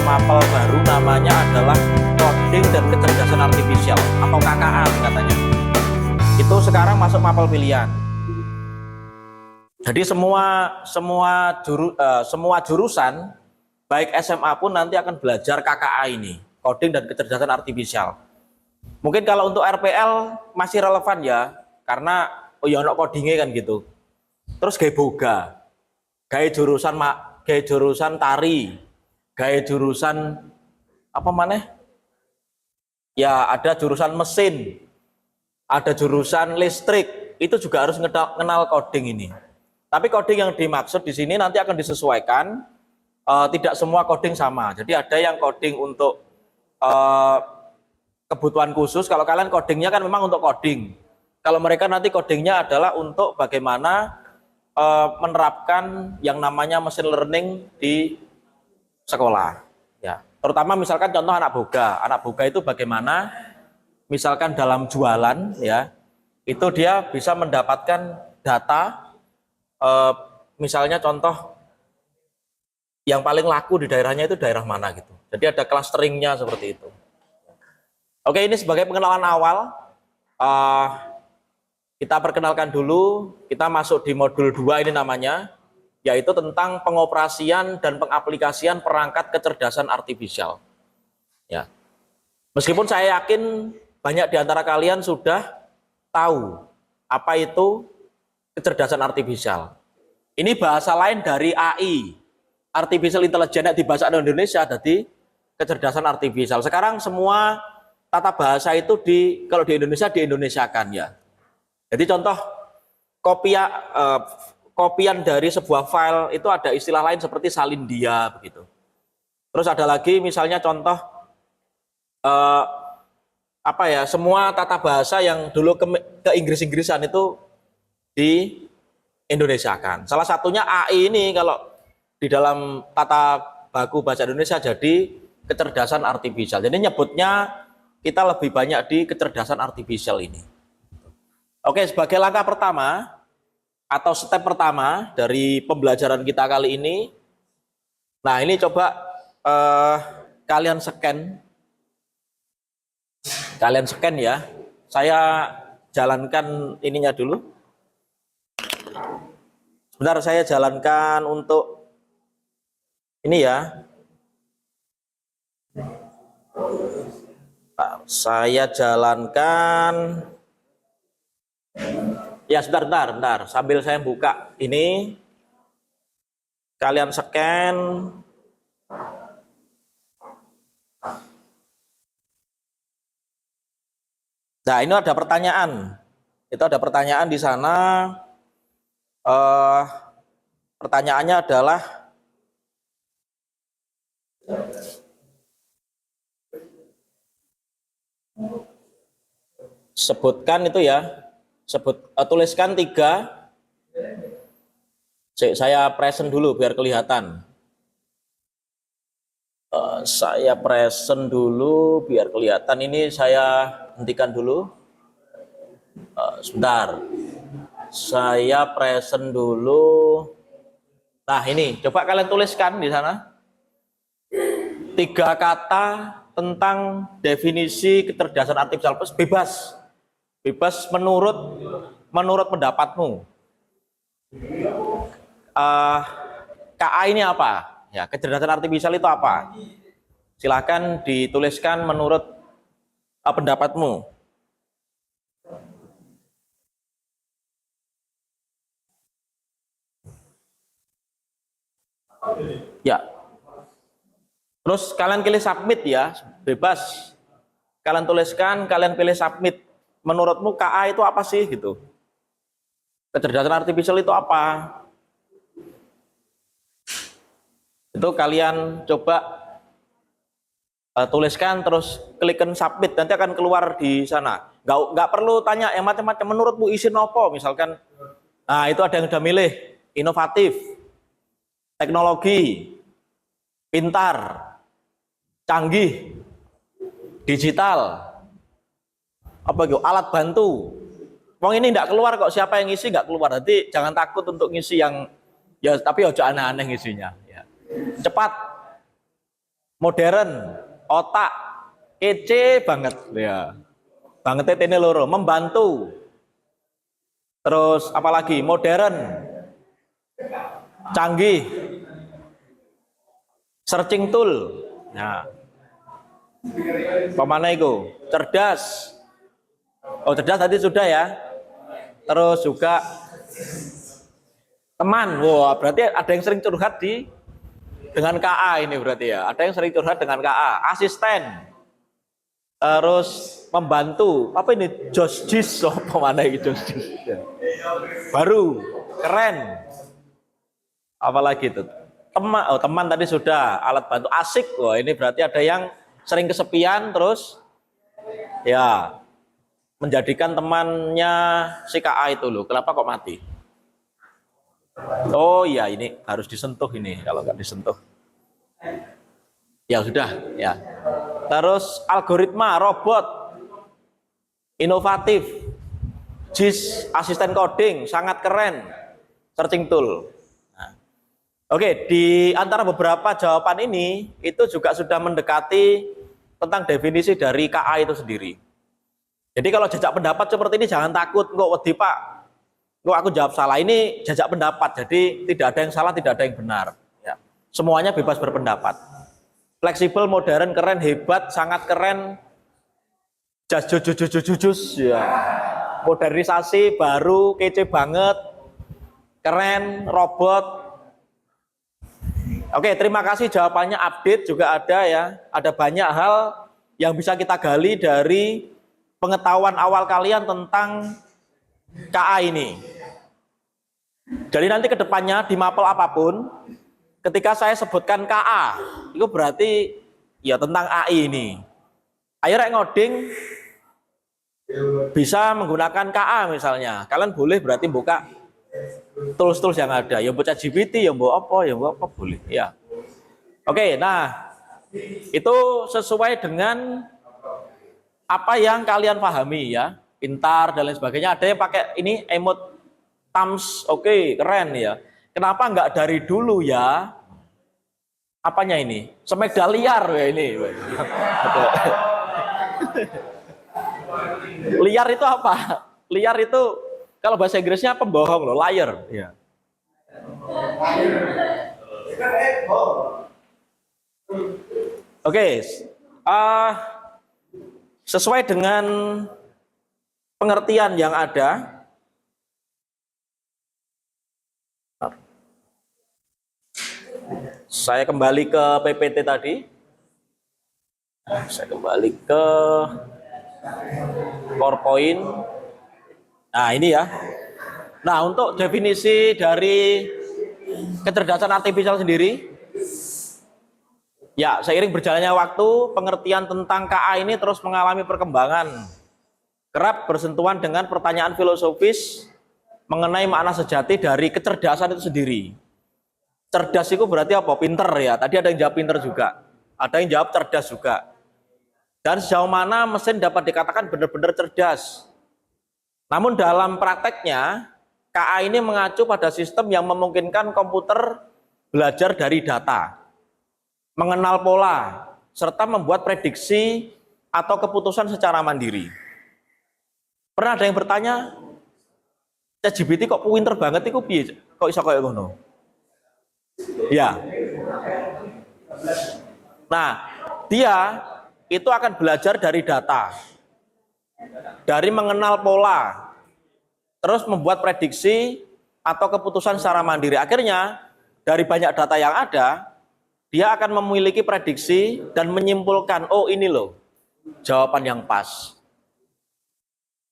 mapel baru namanya adalah coding dan kecerdasan artifisial atau KKA katanya. Itu sekarang masuk mapel pilihan. Jadi semua jurusan baik SMA pun nanti akan belajar KKA ini, coding dan kecerdasan artifisial. Mungkin kalau untuk RPL masih relevan ya, karena ono codingnya kan gitu. Terus gaya boga, gaya jurusan tari, gaya jurusan apa mana? Ya ada jurusan mesin, ada jurusan listrik, itu juga harus kenal coding ini. Tapi coding yang dimaksud di sini nanti akan disesuaikan, tidak semua coding sama. Jadi ada yang coding untuk kebutuhan khusus. Kalau kalian codingnya kan memang untuk coding. Kalau mereka nanti codingnya adalah untuk bagaimana menerapkan yang namanya machine learning di sekolah. Ya, terutama misalkan contoh anak boga. Anak boga itu bagaimana, misalkan dalam jualan, ya, itu dia bisa mendapatkan data. Misalnya contoh yang paling laku di daerahnya itu daerah mana gitu. Jadi ada clusteringnya seperti itu. Oke, ini sebagai pengenalan awal. Kita perkenalkan dulu, kita masuk di modul 2 ini namanya, yaitu tentang pengoperasian dan pengaplikasian perangkat kecerdasan artifisial. Ya. Meskipun saya yakin banyak di antara kalian sudah tahu apa itu kecerdasan artifisial. Ini bahasa lain dari AI, artificial intelligence di bahasa Indonesia, jadi kecerdasan artifisial. Sekarang semua tata bahasa itu kalau di Indonesia diindonesiakan ya. Jadi contoh kopian dari sebuah file itu ada istilah lain seperti salindia begitu. Terus ada lagi misalnya contoh semua tata bahasa yang dulu ke Inggris-Inggrisan itu di Indonesiakan. Salah satunya AI ini kalau di dalam tata baku bahasa Indonesia jadi kecerdasan artifisial. Jadi nyebutnya kita lebih banyak di kecerdasan artifisial ini. Oke, sebagai langkah pertama atau step pertama dari pembelajaran kita kali ini, nah ini coba kalian scan ya. Saya jalankan ininya dulu. Sebentar, saya jalankan untuk ini ya. Saya jalankan. Ya, sebentar. Sambil saya buka ini, kalian scan. Nah, ini ada pertanyaan. Itu ada pertanyaan di sana. Pertanyaannya adalah sebutkan itu ya, tuliskan 3. Saya present dulu biar kelihatan. Saya present dulu biar kelihatan. Ini saya hentikan dulu. Sebentar. Saya present dulu. Nah, ini coba kalian tuliskan di sana 3 kata tentang definisi kecerdasan artifisial. Bebas menurut pendapatmu. KA ini apa? Ya, kecerdasan artifisial itu apa? Silahkan dituliskan menurut pendapatmu. Ya. Terus kalian pilih submit ya, bebas. Kalian tuliskan, kalian pilih submit. Menurutmu KA itu apa sih gitu? Kecerdasan artifisial itu apa? Itu kalian coba tuliskan, terus klikkan submit, nanti akan keluar di sana. Nggak perlu tanya yang macam-macam. Menurutmu isi nopo misalkan. Nah, itu ada yang udah milih inovatif, teknologi, pintar, canggih, digital, apa gitu, alat bantu. Wong ini enggak keluar kok, siapa yang ngisi enggak keluar. Nanti jangan takut untuk ngisi yang ya, tapi ojo aneh-aneh ngisinya ya. Cepat, modern, otak, kece banget ya. Banget ini loro, membantu. Terus apalagi modern, canggih, searching tool. Nah, pemana itu? Cerdas. Oh, cerdas tadi sudah ya. Terus juga teman. Wah, berarti ada yang sering curhat dengan KA ini berarti ya. Ada yang sering curhat dengan KA. Asisten. Terus membantu. Apa ini? Josjis. Oh, pemana itu Josjis? Baru, keren. Apalagi itu? Teman. Oh, teman tadi sudah. Alat bantu, asik. Wah, ini berarti ada yang sering kesepian terus ya menjadikan temannya si KA itu loh. Kenapa kok mati? Oh iya, ini harus disentuh ini. Kalau nggak disentuh ya sudah ya. Terus algoritma, robot, inovatif, JIS, asisten coding, sangat keren, searching tool. Nah, oke, di antara beberapa jawaban ini itu juga sudah mendekati tentang definisi dari KA itu sendiri. Jadi kalau jajak pendapat seperti ini jangan takut, kok wedi Pak, kok aku jawab salah. Ini jajak pendapat, jadi tidak ada yang salah, tidak ada yang benar. Ya. Semuanya bebas berpendapat. Fleksibel, modern, keren, hebat, sangat keren, jujus, ya. Modernisasi, baru, kece banget, keren, robot. Oke, terima kasih jawabannya update juga ada ya. Ada banyak hal yang bisa kita gali dari pengetahuan awal kalian tentang KA ini. Jadi nanti ke depannya di mapel apapun, ketika saya sebutkan KA, itu berarti ya tentang AI ini. Ayo rek ngoding bisa menggunakan KA misalnya. Kalian boleh berarti buka tools-tools yang ada. Ya buat ChatGPT, ya buat apa boleh. Ya. Oke, nah itu sesuai dengan apa yang kalian pahami ya. Pintar dan lain sebagainya. Ada yang pakai ini emot thumbs, oke, keren ya. Kenapa nggak dari dulu ya? Apanya ini? Semeda liar ya ini. Liar itu apa? Liar itu kalau bahasa Inggrisnya pembohong loh, liar. Ya. Oke, sesuai dengan pengertian yang ada. Saya kembali ke PPT tadi. Saya kembali ke PowerPoint. Nah, ini ya. Nah, untuk definisi dari kecerdasan artifisial sendiri, ya, seiring berjalannya waktu, pengertian tentang KA ini terus mengalami perkembangan. Kerap bersentuhan dengan pertanyaan filosofis mengenai makna sejati dari kecerdasan itu sendiri. Cerdas itu berarti apa? Pinter ya. Tadi ada yang jawab pinter juga. Ada yang jawab cerdas juga. Dan sejauh mana mesin dapat dikatakan benar-benar cerdas. Namun dalam prakteknya, KA ini mengacu pada sistem yang memungkinkan komputer belajar dari data, mengenal pola, serta membuat prediksi atau keputusan secara mandiri. Pernah ada yang bertanya, ChatGPT kok pinter banget itu piye? Kok iso kayak ngono? Ya. Nah, dia itu akan belajar dari data, dari mengenal pola, terus membuat prediksi atau keputusan secara mandiri. Akhirnya, dari banyak data yang ada, dia akan memiliki prediksi dan menyimpulkan, oh ini loh, jawaban yang pas.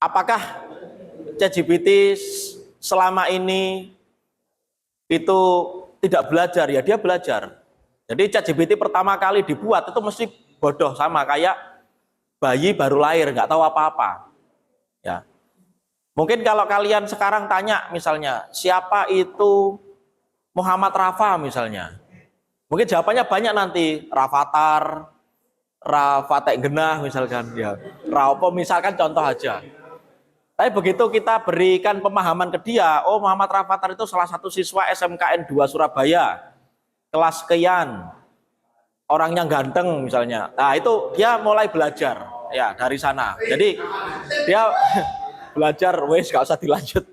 Apakah ChatGPT selama ini itu tidak belajar? Ya dia belajar. Jadi ChatGPT pertama kali dibuat itu mesti bodoh, sama kayak bayi baru lahir nggak tahu apa-apa. Ya. Mungkin kalau kalian sekarang tanya misalnya siapa itu Muhammad Rafa misalnya, mungkin jawabannya banyak nanti, Rafathar, Rafathek Genah misalkan, ya Raopo misalkan contoh aja. Tapi begitu kita berikan pemahaman ke dia, oh Muhammad Rafathar itu salah satu siswa SMKN 2 Surabaya, kelas sekian, orangnya ganteng misalnya. Nah, itu dia mulai belajar ya dari sana. Jadi dia belajar, wes gak usah dilanjut.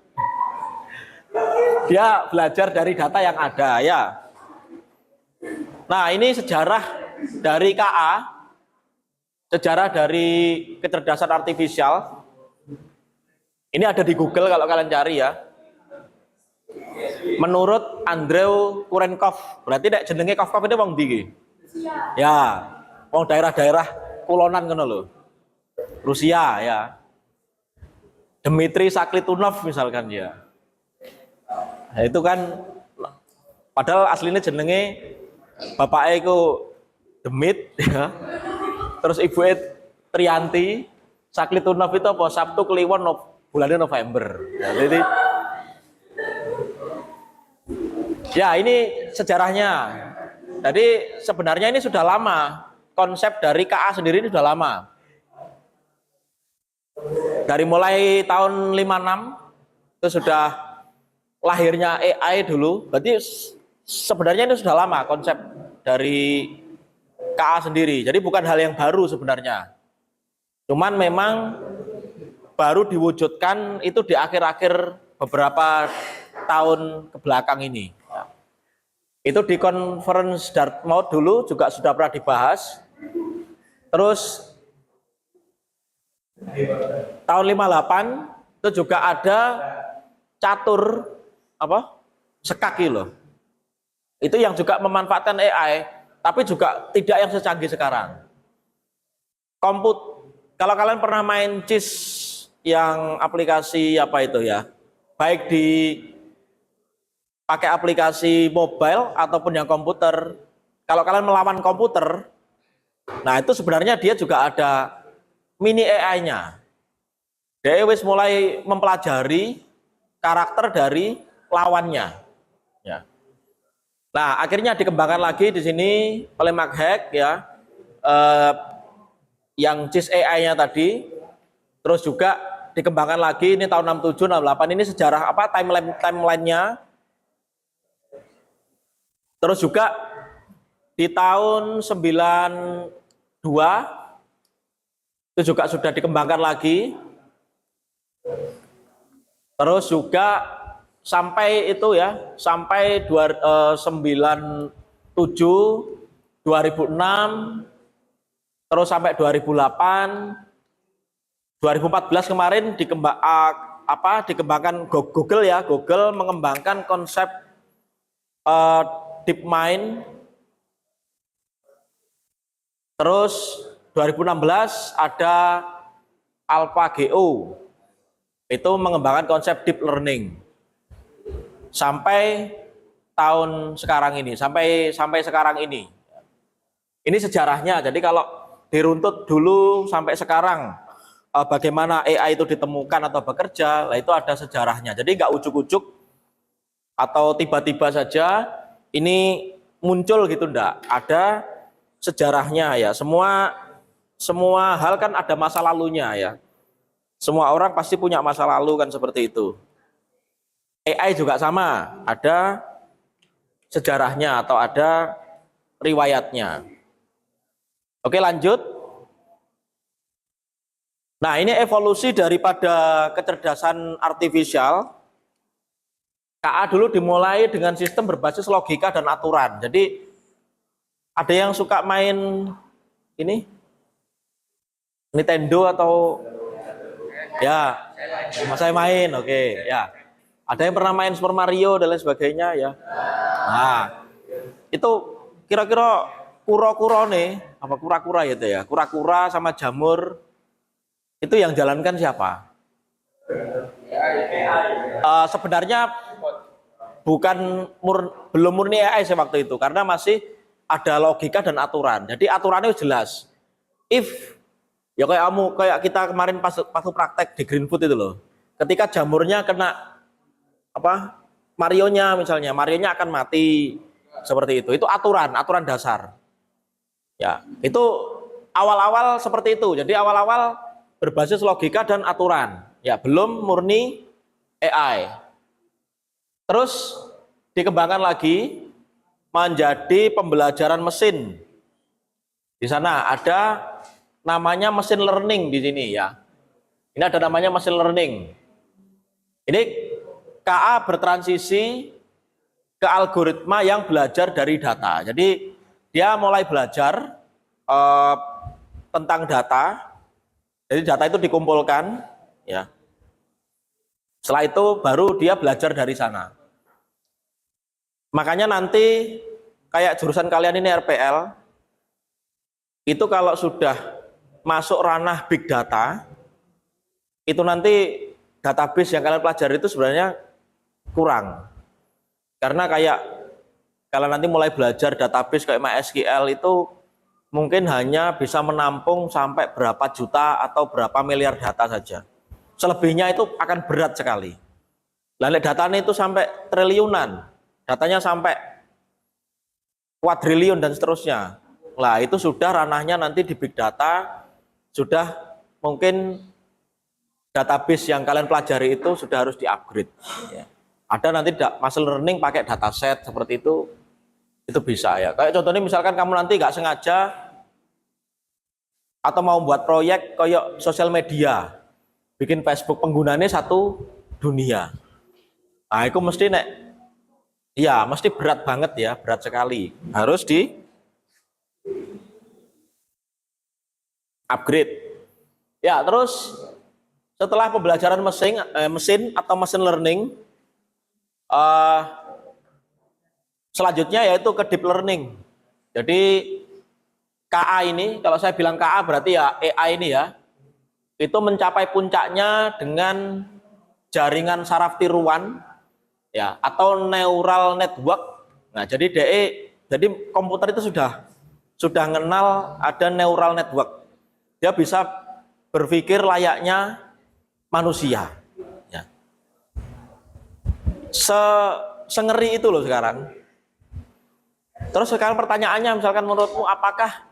Dia belajar dari data yang ada ya. Nah, ini sejarah dari KA, sejarah dari kecerdasan artifisial. Ini ada di Google kalau kalian cari ya. Menurut Andrew Kurenkov, berarti nek jenenge Kov ini wong ndi? Ya, wong daerah-daerah kulonan ngono lho. Rusia ya. Dmitri Saklitunov misalkan ya. Nah, itu kan padahal aslinya jenenge bapaknya itu Demit ya. Terus ibu Trianti. Saklitunov itu apa? Sabtu Kliwon bulannya November. Ya, jadi ya ini sejarahnya. Jadi sebenarnya ini sudah lama. Konsep dari KA sendiri ini sudah lama. Dari mulai tahun 56 itu sudah lahirnya AI dulu. Berarti sebenarnya ini sudah lama konsep dari KA sendiri. Jadi bukan hal yang baru sebenarnya. Cuman memang baru diwujudkan itu di akhir-akhir beberapa tahun ke belakang ini. Itu di conference Dartmouth dulu juga sudah pernah dibahas. Terus tahun 58 itu juga ada catur sekaki loh. Itu yang juga memanfaatkan AI, tapi juga tidak yang secanggih sekarang. Kalau kalian pernah main CIS yang aplikasi apa itu ya, baik di pakai aplikasi mobile ataupun yang komputer, kalau kalian melawan komputer, nah itu sebenarnya dia juga ada mini AI-nya. Dia wis mulai mempelajari karakter dari lawannya. Ya. Nah, akhirnya dikembangkan lagi di sini oleh Mark Hack ya, yang CIS AI-nya tadi, terus juga dikembangkan lagi ini tahun 67, 68 ini sejarah apa timeline-nya. Terus juga di tahun 92 itu juga sudah dikembangkan lagi. Terus juga sampai itu ya, sampai 97, 2006, terus sampai 2008, 2014 kemarin dikembangkan Google ya, Google mengembangkan konsep DeepMind. Terus 2016 ada AlphaGo, itu mengembangkan konsep deep learning. Sampai tahun sekarang ini, sampai sekarang ini. Ini sejarahnya. Jadi kalau diruntut dulu sampai sekarang, bagaimana AI itu ditemukan atau bekerja, lah itu ada sejarahnya. Jadi nggak ujuk-ujuk atau tiba-tiba saja ini muncul gitu, enggak. Ada sejarahnya ya. Semua hal kan ada masa lalunya ya. Semua orang pasti punya masa lalu kan seperti itu. AI juga sama, ada sejarahnya atau ada riwayatnya. Oke, lanjut. Nah, ini evolusi daripada kecerdasan artifisial. KA dulu dimulai dengan sistem berbasis logika dan aturan. Jadi ada yang suka main ini Nintendo atau ya, saya main, oke ya. Ada yang pernah main Super Mario dan lain sebagainya ya. Nah, itu kira-kira kura-kura nih, apa kura-kura gitu ya? Kura-kura sama jamur itu yang jalankan siapa? Sebenarnya belum murni AI sih waktu itu, karena masih ada logika dan aturan. Jadi aturannya jelas. If ya kayak kita kemarin pas praktek di Greenfood itu loh. Ketika jamurnya kena Marionya misalnya, Marionya akan mati seperti itu. Itu aturan dasar. Ya, itu awal-awal seperti itu. Jadi awal-awal berbasis logika dan aturan. Ya, belum murni AI. Terus dikembangkan lagi menjadi pembelajaran mesin. Di sana ada namanya mesin learning di sini ya. Ini ada namanya mesin learning. Ini KA bertransisi ke algoritma yang belajar dari data. Jadi dia mulai belajar tentang data. Jadi data itu dikumpulkan, ya. Setelah itu baru dia belajar dari sana. Makanya nanti kayak jurusan kalian ini RPL, itu kalau sudah masuk ranah big data, itu nanti database yang kalian pelajari itu sebenarnya kurang. Karena kayak kalau nanti mulai belajar database kayak MySQL itu mungkin hanya bisa menampung sampai berapa juta atau berapa miliar data saja. Selebihnya itu akan berat sekali. Lalu datanya itu sampai triliunan, datanya sampai kuadriliun dan seterusnya. Lah itu sudah ranahnya nanti di big data, sudah mungkin database yang kalian pelajari itu sudah harus di-upgrade. Ya. Ada nanti machine learning pakai dataset seperti itu bisa ya. Kayak contohnya misalkan kamu nanti nggak sengaja atau mau buat proyek kayak sosial media, bikin Facebook penggunanya satu dunia. Nah, itu mesti ya mesti berat banget ya, berat sekali. Harus di upgrade. Ya, terus setelah pembelajaran mesin atau machine learning, selanjutnya yaitu ke deep learning. Jadi KA ini, kalau saya bilang KA berarti ya AI ini ya, itu mencapai puncaknya dengan jaringan saraf tiruan ya atau neural network. Nah, jadi komputer itu sudah mengenal ada neural network. Dia bisa berpikir layaknya manusia. Ya. Sengeri itu loh sekarang. Terus sekarang pertanyaannya, misalkan menurutmu apakah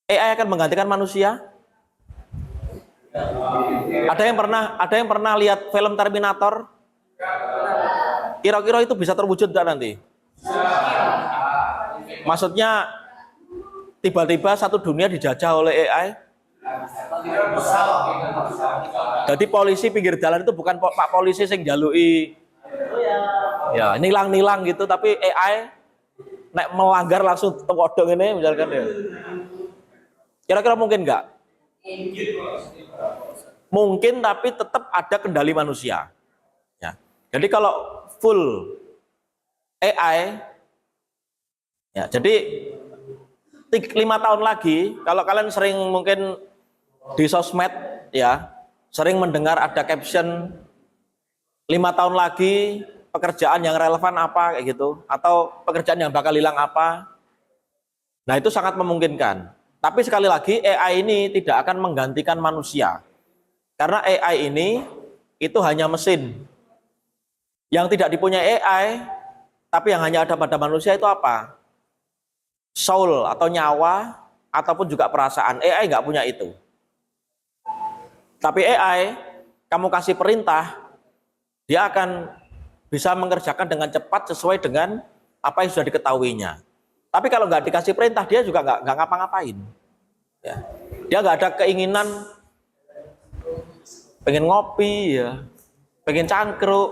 AI akan menggantikan manusia? Ada yang pernah lihat film Terminator? Kira-kira itu bisa terwujud nggak nanti? Maksudnya tiba-tiba satu dunia dijajah oleh AI? Jadi polisi pinggir jalan itu bukan pak polisi yang jalui ya nilang-nilang gitu, tapi AI nek melanggar langsung tewodong ini misalkan ya. Kira-kira mungkin nggak? Mungkin, tapi tetap ada kendali manusia. Ya. Jadi kalau full AI, ya jadi 5 tahun lagi, kalau kalian sering mungkin di sosmed ya, sering mendengar ada caption 5 tahun lagi pekerjaan yang relevan apa kayak gitu, atau pekerjaan yang bakal hilang apa. Nah itu sangat memungkinkan. Tapi sekali lagi AI ini tidak akan menggantikan manusia. Karena AI ini itu hanya mesin. Yang tidak dipunyai AI, tapi yang hanya ada pada manusia itu apa? Soul atau nyawa, ataupun juga perasaan. AI nggak punya itu. Tapi AI, kamu kasih perintah, dia akan bisa mengerjakan dengan cepat sesuai dengan apa yang sudah diketahuinya. Tapi kalau nggak dikasih perintah, dia juga nggak ngapa-ngapain. Ya. Dia nggak ada keinginan pengen ngopi, ya, pengen cangkruk,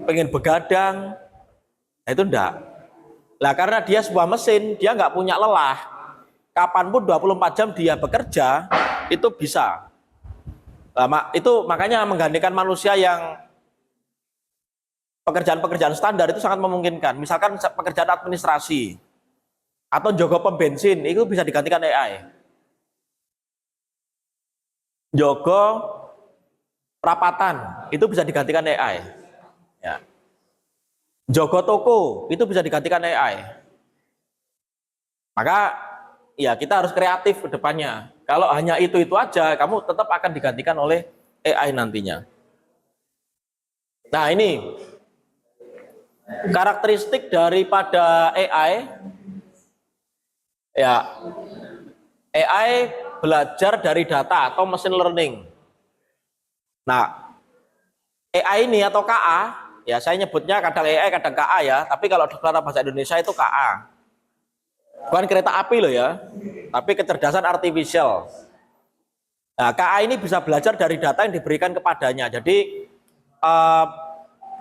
pengen begadang. Nah, itu enggak. Lah karena dia sebuah mesin, dia nggak punya lelah. Kapanpun 24 jam dia bekerja, itu bisa. Nah, itu makanya menggantikan manusia yang pekerjaan-pekerjaan standar itu sangat memungkinkan. Misalkan pekerjaan administrasi atau jaga pom bensin itu bisa digantikan AI. Jaga perapatan itu bisa digantikan AI. Ya. Jaga toko itu bisa digantikan AI. Maka ya kita harus kreatif ke depannya. Kalau hanya itu aja, kamu tetap akan digantikan oleh AI nantinya. Nah ini karakteristik daripada AI. Ya, AI belajar dari data atau machine learning. Nah, AI ini atau KA, ya saya nyebutnya kadang AI, kadang KA ya, tapi kalau dalam bahasa Indonesia itu KA. Bukan kereta api loh ya, tapi kecerdasan artifisial. Nah, KA ini bisa belajar dari data yang diberikan kepadanya. Jadi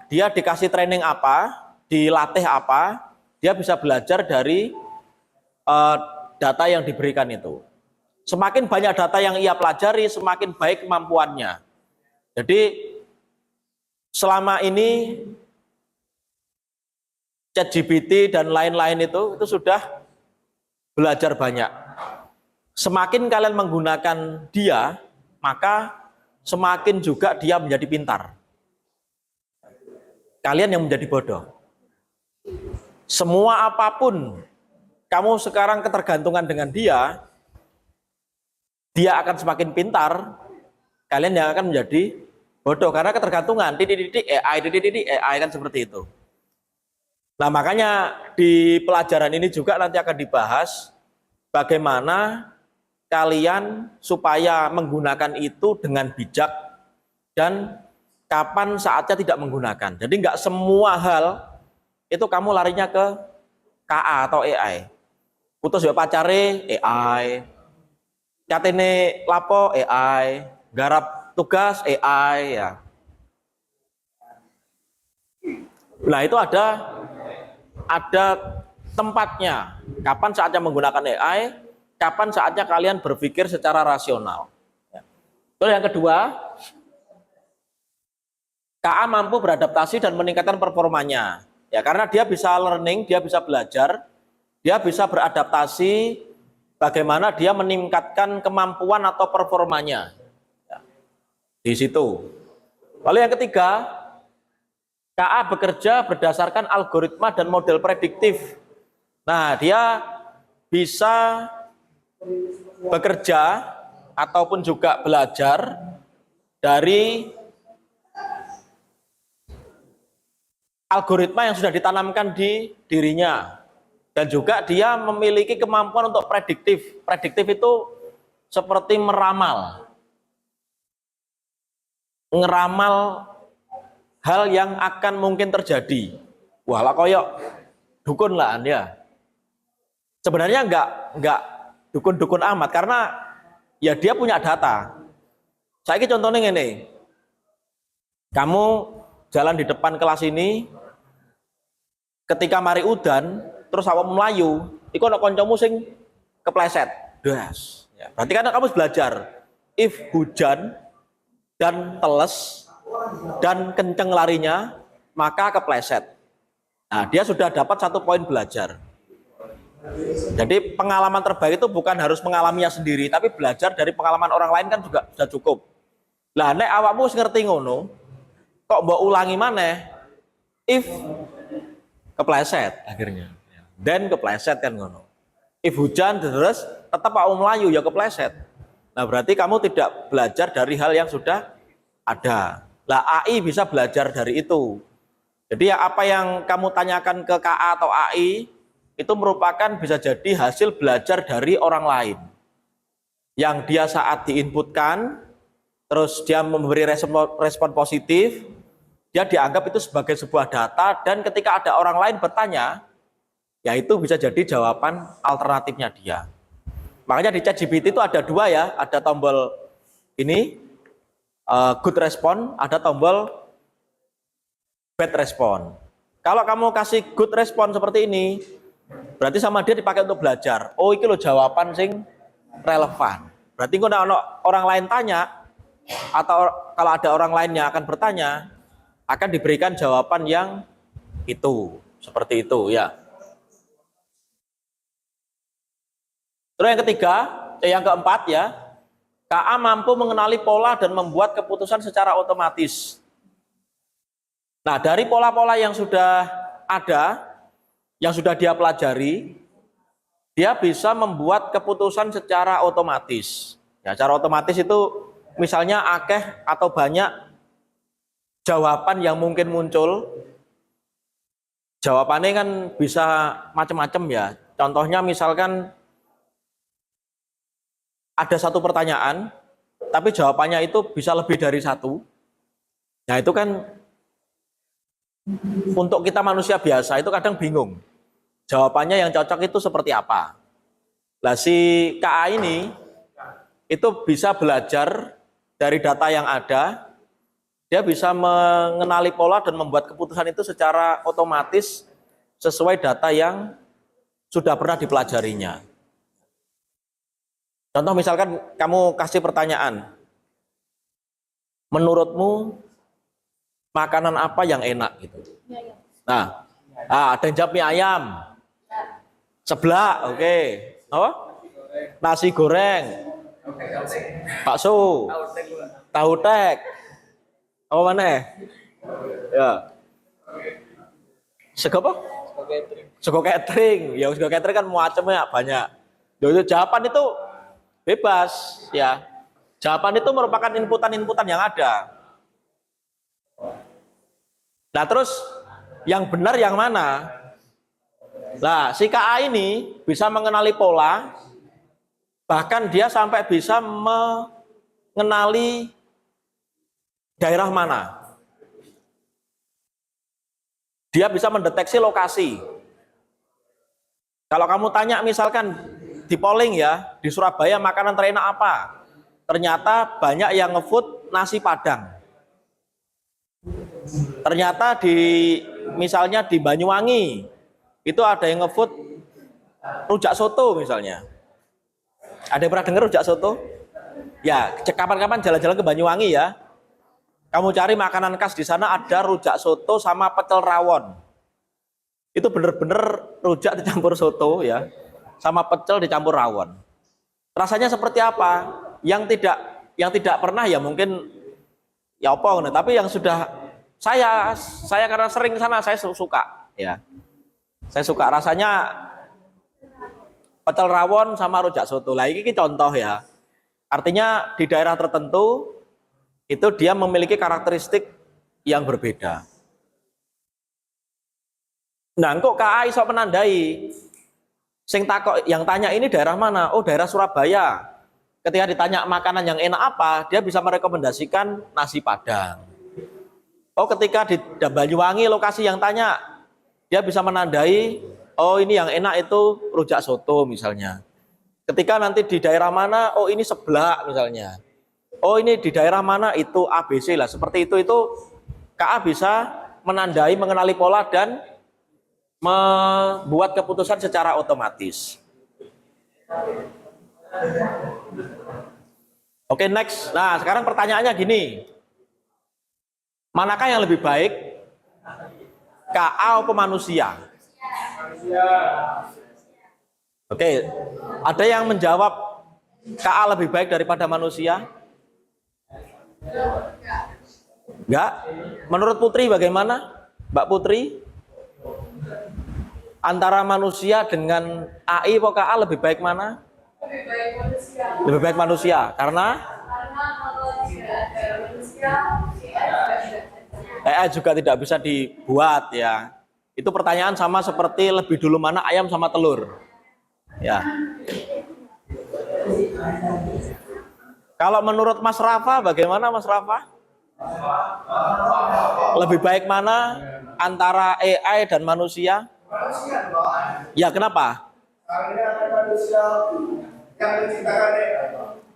dia dikasih training apa, dilatih apa, dia bisa belajar dari data yang diberikan itu. Semakin banyak data yang ia pelajari, semakin baik kemampuannya. Jadi selama ini ChatGPT dan lain-lain itu sudah belajar banyak. Semakin kalian menggunakan dia, maka semakin juga dia menjadi pintar. Kalian yang menjadi bodoh. Semua apapun kamu sekarang ketergantungan dengan dia akan semakin pintar, kalian yang akan menjadi bodoh karena ketergantungan. Titik-titik AI kan seperti itu. Nah, makanya di pelajaran ini juga nanti akan dibahas bagaimana kalian supaya menggunakan itu dengan bijak dan kapan saatnya tidak menggunakan. Jadi nggak semua hal itu kamu larinya ke KA atau AI. Putus ya pacare AI, catene lapo AI, garap tugas AI ya. Nah, itu ada tempatnya. Kapan saatnya menggunakan AI, kapan saatnya kalian berpikir secara rasional. Lalu yang kedua, KA mampu beradaptasi dan meningkatkan performanya. Ya, karena dia bisa learning, dia bisa belajar, dia bisa beradaptasi bagaimana dia meningkatkan kemampuan atau performanya. Ya, di situ. Lalu yang ketiga, KA bekerja berdasarkan algoritma dan model prediktif. Nah, dia bisa bekerja ataupun juga belajar dari algoritma yang sudah ditanamkan di dirinya. Dan juga dia memiliki kemampuan untuk prediktif. Prediktif itu seperti meramal. Ngeramal hal yang akan mungkin terjadi. Wah, lah koyok dukun lah Anda. Sebenarnya enggak dukun-dukun amat karena ya dia punya data. Saya ini contohnya ini. Kamu jalan di depan kelas ini, ketika mari udan, terus awak melayu, iku ana kancamu sing kepleset. Das. Ya, berarti kan kamu belajar if hujan dan teles dan kenceng larinya, maka kepleset. Nah, dia sudah dapat 1 poin belajar. Jadi pengalaman terbaik itu bukan harus mengalaminya sendiri, tapi belajar dari pengalaman orang lain kan juga sudah cukup. Lah nek awakmu wis ngerti ngono, kok mbok ulangi maneh? If kepleset akhirnya. Dan kepleset kan ngono. If hujan terus tetap awak melayu ya kepleset. Nah, berarti kamu tidak belajar dari hal yang sudah ada. Lah AI bisa belajar dari itu. Jadi ya apa yang kamu tanyakan ke KA atau AI itu merupakan bisa jadi hasil belajar dari orang lain. Yang dia saat diinputkan, terus dia memberi respon positif, dia dianggap itu sebagai sebuah data, dan ketika ada orang lain bertanya, ya itu bisa jadi jawaban alternatifnya dia. Makanya di ChatGPT itu ada 2 ya, ada tombol ini, good response, ada tombol bad response. Kalau kamu kasih good response seperti ini, berarti sama dia dipakai untuk belajar. Oh, ini loh jawaban sing relevan. Berarti kalau orang lain tanya, atau kalau ada orang lain yang akan bertanya, akan diberikan jawaban yang itu, seperti itu ya. Terus yang ketiga, yang keempat ya, KA mampu mengenali pola dan membuat keputusan secara otomatis. Nah, dari pola-pola yang sudah ada, yang sudah dia pelajari, dia bisa membuat keputusan secara otomatis. Ya, secara otomatis itu misalnya akeh atau banyak jawaban yang mungkin muncul. Jawabannya kan bisa macam-macam ya. Contohnya misalkan ada satu pertanyaan, tapi jawabannya itu bisa lebih dari satu. Nah, itu kan untuk kita manusia biasa itu kadang bingung. Jawabannya yang cocok itu seperti apa? Nah, si KA ini itu bisa belajar dari data yang ada, dia bisa mengenali pola dan membuat keputusan itu secara otomatis sesuai data yang sudah pernah dipelajarinya. Contoh misalkan kamu kasih pertanyaan, menurutmu makanan apa yang enak gitu. Nah, ada yang jawab mie ayam, seblak, oke. Apa? Nasi goreng, bakso, tahu tek, apa mana? Ya, sego apa? Sego catering. Ya, sego catering kan macamnya banyak. Jadi jawaban itu bebas, ya. Jawaban itu merupakan inputan-inputan yang ada. Nah, terus yang benar yang mana? Nah, si KA ini bisa mengenali pola, bahkan dia sampai bisa mengenali daerah mana. Dia bisa mendeteksi lokasi. Kalau kamu tanya misalkan di polling ya, di Surabaya makanan terenak apa? Ternyata banyak yang ngefood nasi Padang. Ternyata misalnya di Banyuwangi itu ada yang ngefood rujak soto misalnya. Ada yang pernah dengar rujak soto? Ya, kapan-kapan jalan-jalan ke Banyuwangi ya. Kamu cari makanan khas di sana, ada rujak soto sama pecel rawon. Itu bener-bener rujak dicampur soto ya, sama pecel dicampur rawon. Rasanya seperti apa? Yang tidak pernah ya mungkin ya apa, tapi yang sudah saya karena sering ke sana saya suka ya. Saya suka rasanya pecel rawon sama rujak soto. Lah ini contoh ya. Artinya di daerah tertentu itu dia memiliki karakteristik yang berbeda. Nah, kok KA iso menandai? Sing takok yang tanya ini daerah mana? Oh, daerah Surabaya. Ketika ditanya makanan yang enak apa, dia bisa merekomendasikan nasi Padang. Oh, ketika di Banyuwangi lokasi yang tanya, dia bisa menandai, oh ini yang enak itu rujak soto misalnya. Ketika nanti di daerah mana, oh ini seblak misalnya. Oh ini di daerah mana itu ABC lah. Seperti itu KA bisa menandai, mengenali pola dan membuat keputusan secara otomatis. Oke, next. Nah, sekarang pertanyaannya gini. Manakah yang lebih baik? KA atau manusia? Oke, ada yang menjawab KA lebih baik daripada manusia? Enggak? Menurut Putri bagaimana? Mbak Putri? Antara manusia dengan AI atau KA lebih baik mana? Lebih baik manusia. Lebih baik manusia. Karena kalau tidak ada manusia, AI juga tidak bisa dibuat ya. Itu pertanyaan sama seperti lebih dulu mana ayam sama telur. Ya. Kalau menurut Mas Rafa bagaimana Mas Rafa? Lebih baik mana antara AI dan manusia? Ya, kenapa?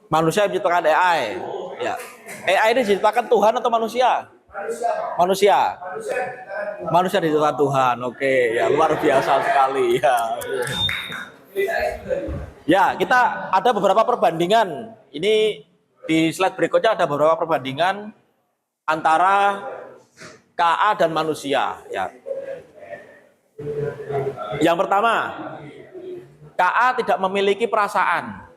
Manusia yang menciptakan AI. Ya. AI ini diciptakan Tuhan atau manusia? Manusia. Manusia diciptakan Tuhan. Oke, ya luar biasa sekali ya. Ya, kita ada beberapa perbandingan. Ini di slide berikutnya ada beberapa perbandingan antara KA dan manusia ya. Yang pertama, KA tidak memiliki perasaan.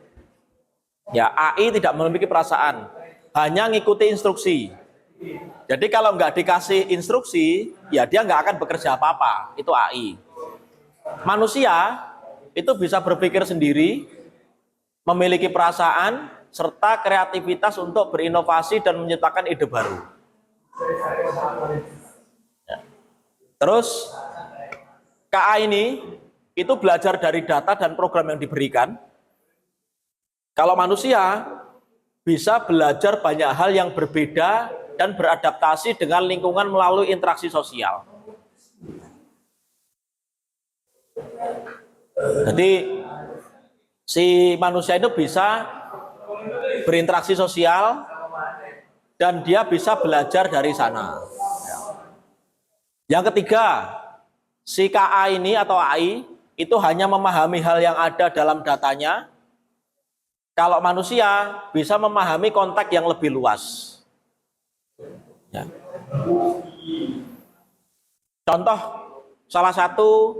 Ya, AI tidak memiliki perasaan, hanya ngikuti instruksi. Jadi kalau nggak dikasih instruksi, ya dia nggak akan bekerja apa-apa. Itu AI. Manusia itu bisa berpikir sendiri, memiliki perasaan, serta kreativitas untuk berinovasi dan menciptakan ide baru. Ya. Terus KA ini itu belajar dari data dan program yang diberikan. Kalau manusia bisa belajar banyak hal yang berbeda dan beradaptasi dengan lingkungan melalui interaksi sosial. Jadi si manusia itu bisa berinteraksi sosial dan dia bisa belajar dari sana. Yang ketiga, si KA ini atau AI itu hanya memahami hal yang ada dalam datanya. Kalau manusia bisa memahami konteks yang lebih luas. Ya. Contoh salah satu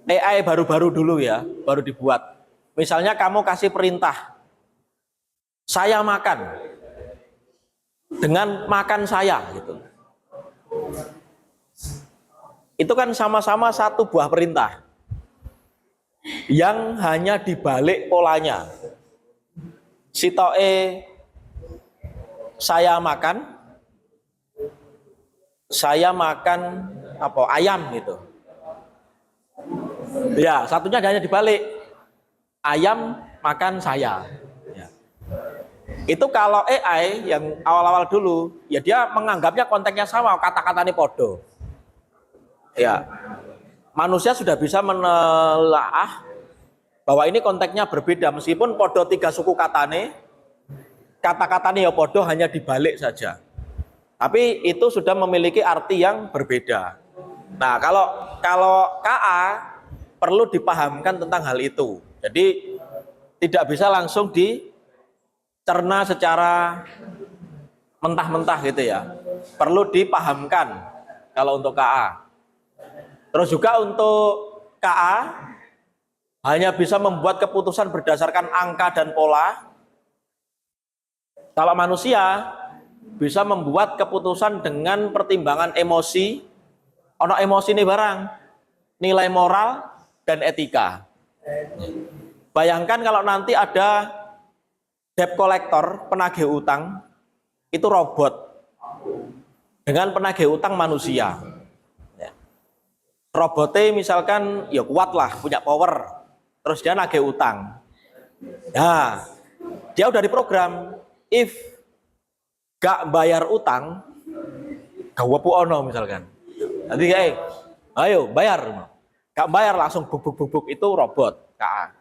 AI baru-baru dulu ya, baru dibuat. Misalnya kamu kasih perintah, saya makan, dengan makan saya gitu. Itu kan sama-sama satu buah perintah yang hanya dibalik polanya. Sitoe saya makan apa ayam gitu. Ya, satunya hanya dibalik. Ayam makan saya. Ya. Itu kalau AI yang awal-awal dulu, ya dia menganggapnya konteksnya sama, kata-katanya podo. Ya, manusia sudah bisa menelaah bahwa ini konteksnya berbeda, meskipun podo 3 suku katane, kata-katanya ya podo hanya dibalik saja. Tapi itu sudah memiliki arti yang berbeda. Nah, kalau KA perlu dipahamkan tentang hal itu. Jadi tidak bisa langsung dicerna secara mentah-mentah gitu ya. Perlu dipahamkan kalau untuk KA. Terus juga untuk KA hanya bisa membuat keputusan berdasarkan angka dan pola. Kalau manusia bisa membuat keputusan dengan pertimbangan emosi. Ono emosi nih barang, nilai moral dan etika. Bayangkan kalau nanti ada debt collector, penagih utang, itu robot dengan penagih utang manusia. Robotnya misalkan ya kuat lah, punya power, terus dia nagih utang. Nah, dia udah diprogram, if gak bayar utang, gawepu ono misalkan. Nanti kayak, ayo bayar. Gak bayar langsung bubuk-bubuk, itu robot KA.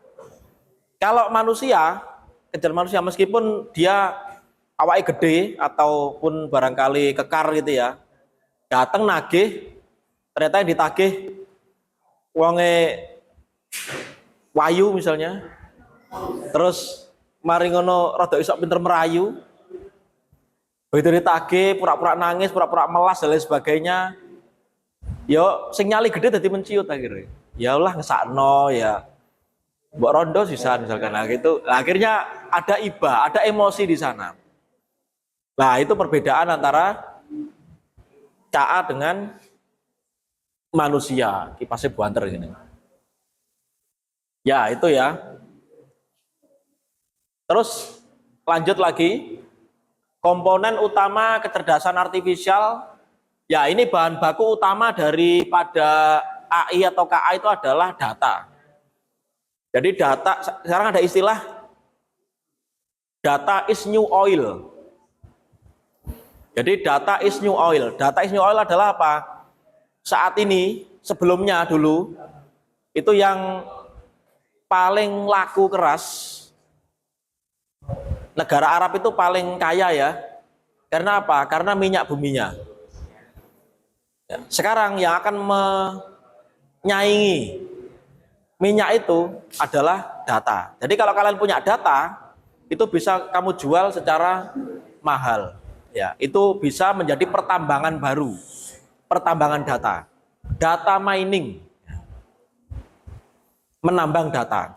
Kalau manusia, kejar manusia meskipun dia awalnya gede ataupun barangkali kekar gitu ya, datang nagih, ternyata yang ditagih wonge wayu misalnya, terus mari ngono rada isok pinter merayu, begitu ditagih pura-pura nangis, pura-pura melas dan lain sebagainya. Yo sing nyali gede dadi menciut akhirnya. Ya Allah ngesakno ya. Mbok rondo sisa misalkan nah gitu. Nah, akhirnya ada iba, ada emosi di sana. Nah, itu perbedaan antara KA dengan manusia. Kipasnya buanter gini. Ya, itu ya. Terus lanjut lagi. Komponen utama kecerdasan artifisial. Ya, ini bahan baku utama daripada AI atau KA itu adalah data. Jadi data, sekarang ada istilah data is new oil. Jadi data is new oil. Data is new oil adalah apa? Saat ini, sebelumnya dulu, itu yang paling laku keras, negara Arab itu paling kaya ya. Karena apa? Karena minyak buminya. Sekarang yang akan menyaingi minyak itu adalah data. Jadi kalau kalian punya data, itu bisa kamu jual secara mahal. Ya, itu bisa menjadi pertambangan baru, pertambangan data, data mining, menambang data.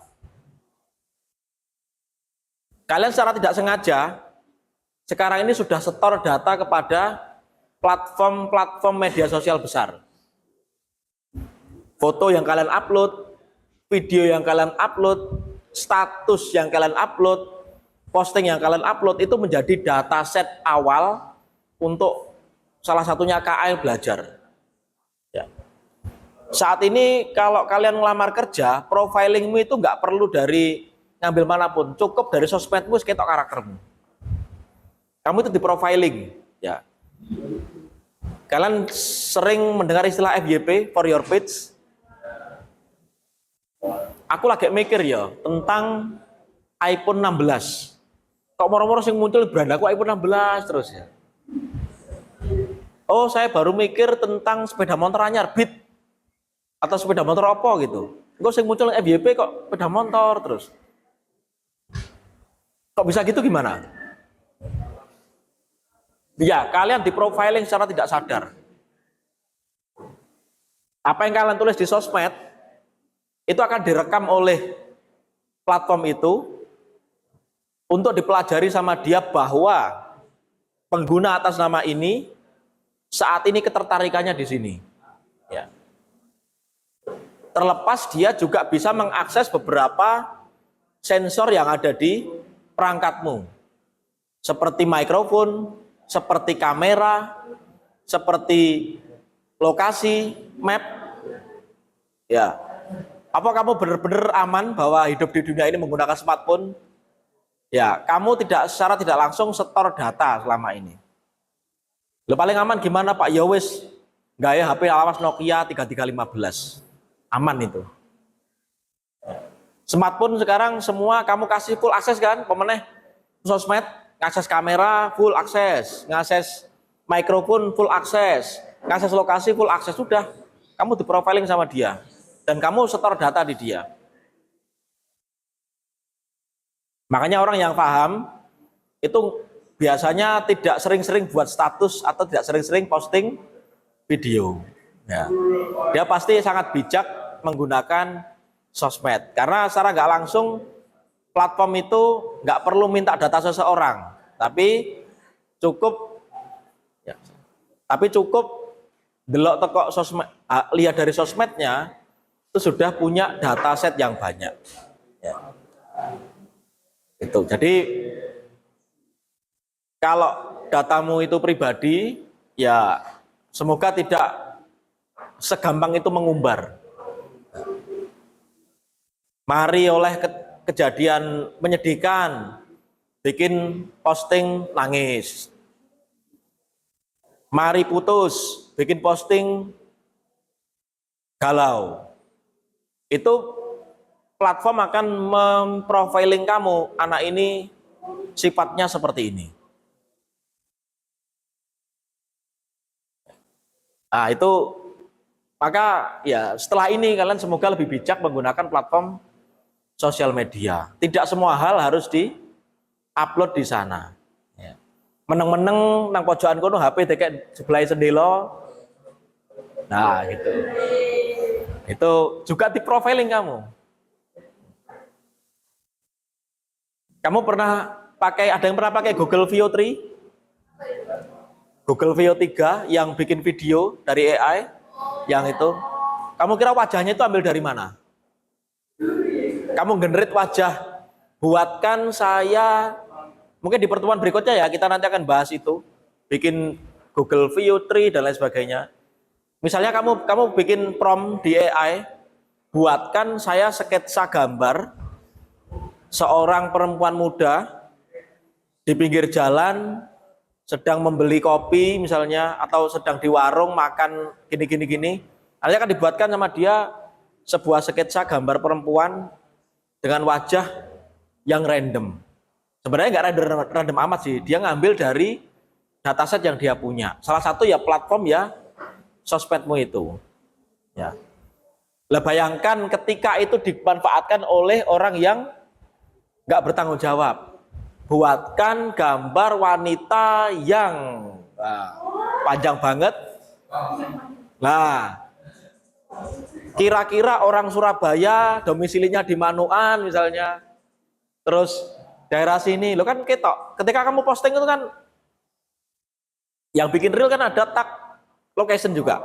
Kalian secara tidak sengaja sekarang ini sudah setor data kepada platform-platform media sosial besar. Foto yang kalian upload, video yang kalian upload, status yang kalian upload, posting yang kalian upload itu menjadi dataset awal untuk salah satunya KA belajar. Ya. Saat ini kalau kalian ngelamar kerja, profilingmu itu nggak perlu dari ngambil manapun, cukup dari sosmedmu seketok karaktermu. Kamu itu di profiling, ya. Kalian sering mendengar istilah FYP, for your page. Aku lagi mikir ya tentang iPhone 16. Kok moro-moro sing muncul brand aku iPhone 16 terus ya. Oh, saya baru mikir tentang sepeda motor anyar Beat atau sepeda motor apa gitu. Kok sing muncul FYP kok sepeda motor terus. Kok bisa gitu gimana? Ya, kalian di profiling secara tidak sadar. Apa yang kalian tulis di sosmed itu akan direkam oleh platform itu untuk dipelajari sama dia bahwa pengguna atas nama ini saat ini ketertarikannya di sini. Ya. Terlepas dia juga bisa mengakses beberapa sensor yang ada di perangkatmu. Seperti mikrofon, seperti kamera, seperti lokasi, map. Ya. Apa kamu benar-benar aman bahwa hidup di dunia ini menggunakan smartphone? Ya, kamu secara tidak langsung setor data selama ini. Lo paling aman gimana Pak? Ya wis, gaya HP lawas Nokia 3315. Aman itu. Smartphone sekarang semua kamu kasih full akses kan? Pemeneh sosmed, ngakses kamera full akses, ngakses mikrofon full akses, ngakses lokasi full akses, sudah. Kamu di profiling sama dia dan kamu setor data di dia. Makanya orang yang paham itu biasanya tidak sering-sering buat status atau tidak sering-sering posting video. Ya. Dia pasti sangat bijak menggunakan sosmed karena secara nggak langsung platform itu nggak perlu minta data seseorang, tapi cukup delok teko sosmed, lihat dari sosmednya itu sudah punya dataset yang banyak. Ya. Itu jadi kalau datamu itu pribadi, ya semoga tidak segampang itu mengumbar. Mari oleh kejadian menyedihkan, bikin posting nangis. Mari putus, bikin posting galau. Itu platform akan memprofiling kamu, anak ini sifatnya seperti ini. Nah itu, maka ya setelah ini kalian semoga lebih bijak menggunakan platform sosial media. Tidak semua hal harus di-upload di sana. Ya. Meneng-meneng nang pojokan kono HP dekek sebelah sendelo. Nah, gitu. Itu juga di profiling kamu. Kamu ada yang pernah pakai Google View 3? Google View 3 yang bikin video dari AI yang itu. Kamu kira wajahnya itu ambil dari mana? Kamu generate wajah, buatkan saya, mungkin di pertemuan berikutnya ya, kita nanti akan bahas itu, bikin Google View 3 dan lain sebagainya. Misalnya kamu bikin prompt di AI, buatkan saya sketsa gambar seorang perempuan muda di pinggir jalan sedang membeli kopi misalnya, atau sedang di warung makan gini. Nanti akan dibuatkan sama dia sebuah sketsa gambar perempuan dengan wajah yang random. Sebenarnya nggak random amat sih. Dia ngambil dari dataset yang dia punya. Salah satu ya platform ya sosmedmu itu. Ya. Lah bayangkan ketika itu dimanfaatkan oleh orang yang nggak bertanggung jawab. Buatkan gambar wanita yang panjang banget. Nah, kira-kira orang Surabaya, domisilinya di Manuan misalnya, terus daerah sini, lo kan ketok. Ketika kamu posting itu kan, yang bikin real kan ada tag location juga.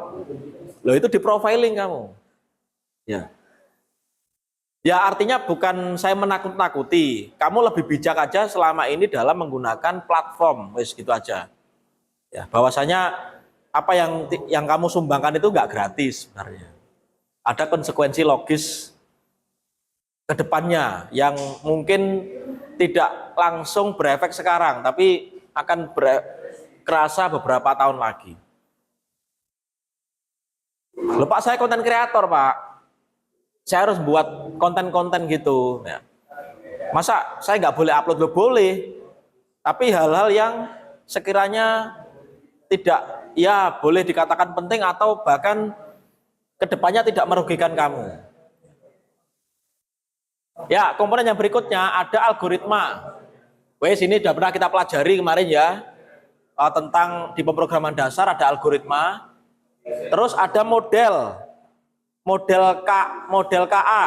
Lo itu di profiling kamu. Ya. Ya artinya bukan saya menakut-nakuti. Kamu lebih bijak aja selama ini dalam menggunakan platform, wis gitu aja. Ya, bahwasanya apa yang kamu sumbangkan itu nggak gratis sebenarnya. Ada konsekuensi logis ke depannya yang mungkin tidak langsung berefek sekarang, tapi akan kerasa beberapa tahun lagi. Loh Pak, saya konten kreator Pak. saya harus buat konten-konten gitu. Ya. Masa saya nggak boleh upload? Loh, boleh. Tapi hal-hal yang sekiranya tidak, ya boleh dikatakan penting atau bahkan kedepannya tidak merugikan kamu. Ya, komponen yang berikutnya ada algoritma. Wes ini sudah pernah kita pelajari kemarin ya, tentang di pemrograman dasar ada algoritma. Terus ada model KA.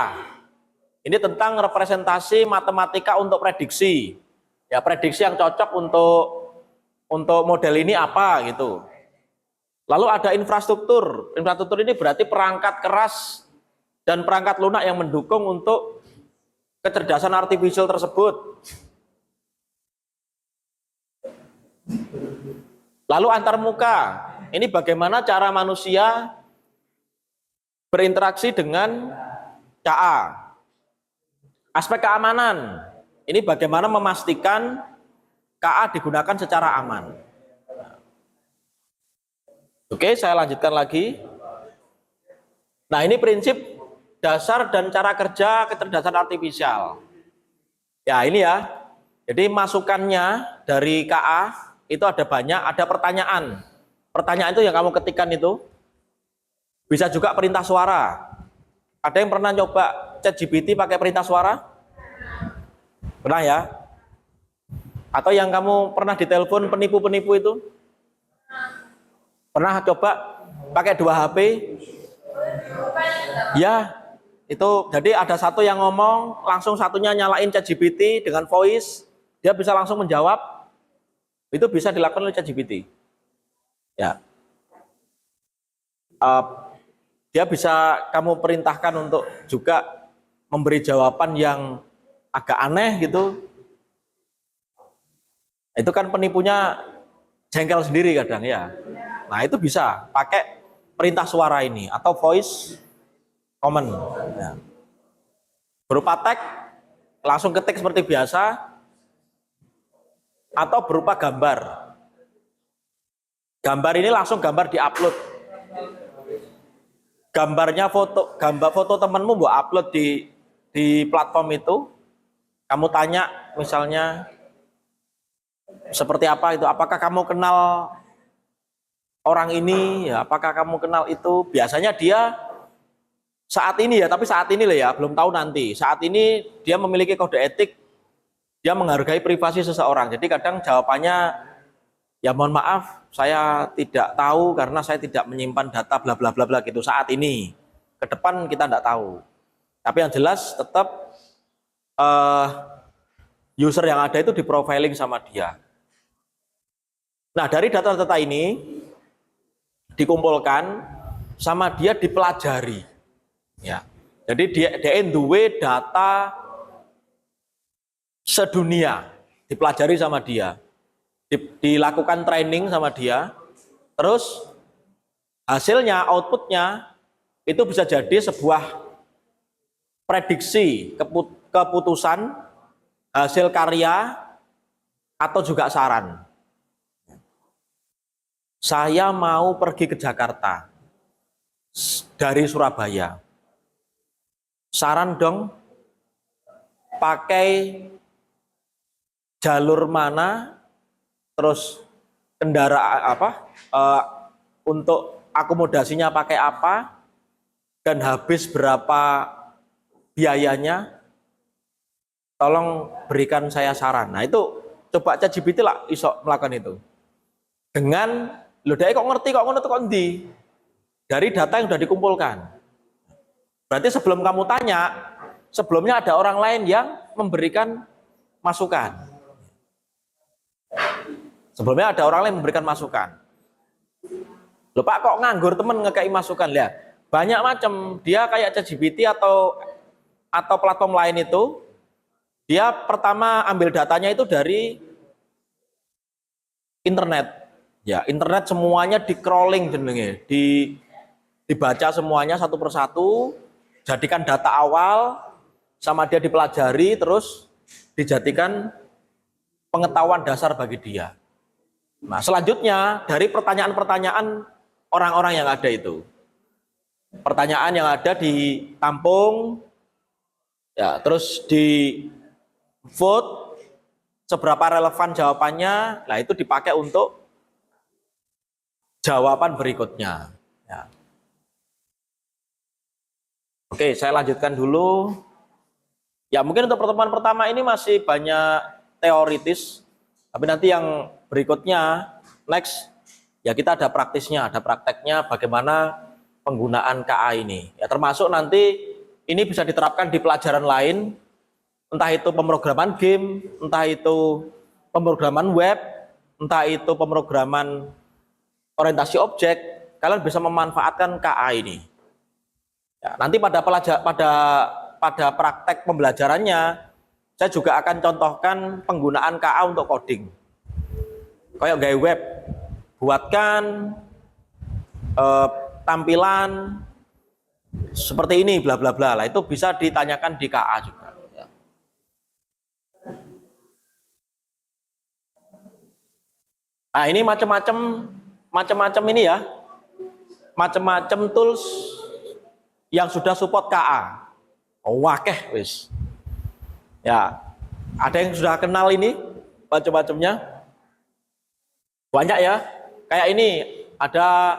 Ini tentang representasi matematika untuk prediksi. Ya, prediksi yang cocok untuk model ini apa gitu. Lalu ada infrastruktur. Infrastruktur ini berarti perangkat keras dan perangkat lunak yang mendukung untuk kecerdasan artificial tersebut. Lalu antarmuka. Ini bagaimana cara manusia berinteraksi dengan KA. Aspek keamanan. Ini bagaimana memastikan KA digunakan secara aman. Oke, saya lanjutkan lagi. Nah, ini prinsip dasar dan cara kerja kecerdasan artifisial. Ya, ini ya. Jadi masukannya dari KA itu ada banyak, ada pertanyaan. Pertanyaan itu yang kamu ketikkan itu. Bisa juga perintah suara. Ada yang pernah coba ChatGPT pakai perintah suara? Pernah ya? Atau yang kamu pernah ditelepon penipu-penipu itu? Pernah coba pakai 2 HP? Ya, itu jadi ada satu yang ngomong, langsung satunya nyalain ChatGPT dengan voice, dia bisa langsung menjawab. Itu bisa dilakukan oleh ChatGPT. Ya. Dia bisa kamu perintahkan untuk juga memberi jawaban yang agak aneh gitu. Itu kan penipunya jengkel sendiri kadang ya. Nah, itu bisa pakai perintah suara ini atau voice command. Ya. Berupa teks, langsung ketik seperti biasa, atau berupa gambar. Gambar ini langsung gambar diupload. Gambar foto temanmu buat upload di platform itu. Kamu tanya misalnya seperti apa itu, apakah kamu kenal orang ini, ya, apakah kamu kenal itu. Biasanya dia saat ini ya, tapi saat ini lah ya, belum tahu nanti. Saat ini dia memiliki kode etik, dia menghargai privasi seseorang. Jadi kadang jawabannya, ya mohon maaf, saya tidak tahu karena saya tidak menyimpan data bla bla bla bla gitu saat ini. Ke depan kita tidak tahu. Tapi yang jelas tetap user yang ada itu di-profiling sama dia. Nah, dari data-data ini dikumpulkan sama dia dipelajari. Ya. Jadi dia duwe data sedunia, dipelajari sama dia. Dilakukan training sama dia, terus hasilnya, outputnya itu bisa jadi sebuah prediksi keputusan, hasil karya, atau juga saran. Saya mau pergi ke Jakarta dari Surabaya. Saran dong, pakai jalur mana, terus kendaraan apa, untuk akomodasinya pakai apa, dan habis berapa biayanya, tolong berikan saya saran. Nah, itu coba ChatGPT lah iso melakukan itu. Dengan lho dhek kok ngerti kok ngono kok ndi? Dari data yang sudah dikumpulkan. Berarti sebelum kamu tanya, sebelumnya ada orang lain yang memberikan masukan. Sebelumnya ada orang lain memberikan masukan. Loh Pak, kok nganggur temen ngekei masukan? Ya, banyak macam. Dia kayak ChatGPT atau platform lain itu, dia pertama ambil datanya itu dari internet. Ya, internet semuanya di-crawling jenenge, dibaca semuanya satu persatu, jadikan data awal, sama dia dipelajari, terus dijadikan pengetahuan dasar bagi dia. Nah, selanjutnya dari pertanyaan-pertanyaan orang-orang yang ada itu. pertanyaan yang ada ditampung, ya, terus di vote seberapa relevan jawabannya, nah itu dipakai untuk jawaban berikutnya. Ya. Oke, saya lanjutkan dulu. Ya mungkin untuk pertemuan pertama ini masih banyak teoritis, tapi nanti yang berikutnya, next, ya kita ada praktisnya, ada prakteknya bagaimana penggunaan KA ini. Ya termasuk nanti ini bisa diterapkan di pelajaran lain, entah itu pemrograman game, entah itu pemrograman web, entah itu pemrograman orientasi objek, kalian bisa memanfaatkan KA ini. Ya, nanti pada praktek pembelajarannya, saya juga akan contohkan penggunaan KA untuk coding. Kayak gaya web, buatkan tampilan seperti ini, bla bla bla. Lah itu bisa ditanyakan di KA juga. Ya. Nah ini macam-macam ini ya, macam-macam tools yang sudah support KA. Oh, wakeh wis. Ya, ada yang sudah kenal ini macam-macamnya? Banyak ya. Kayak ini ada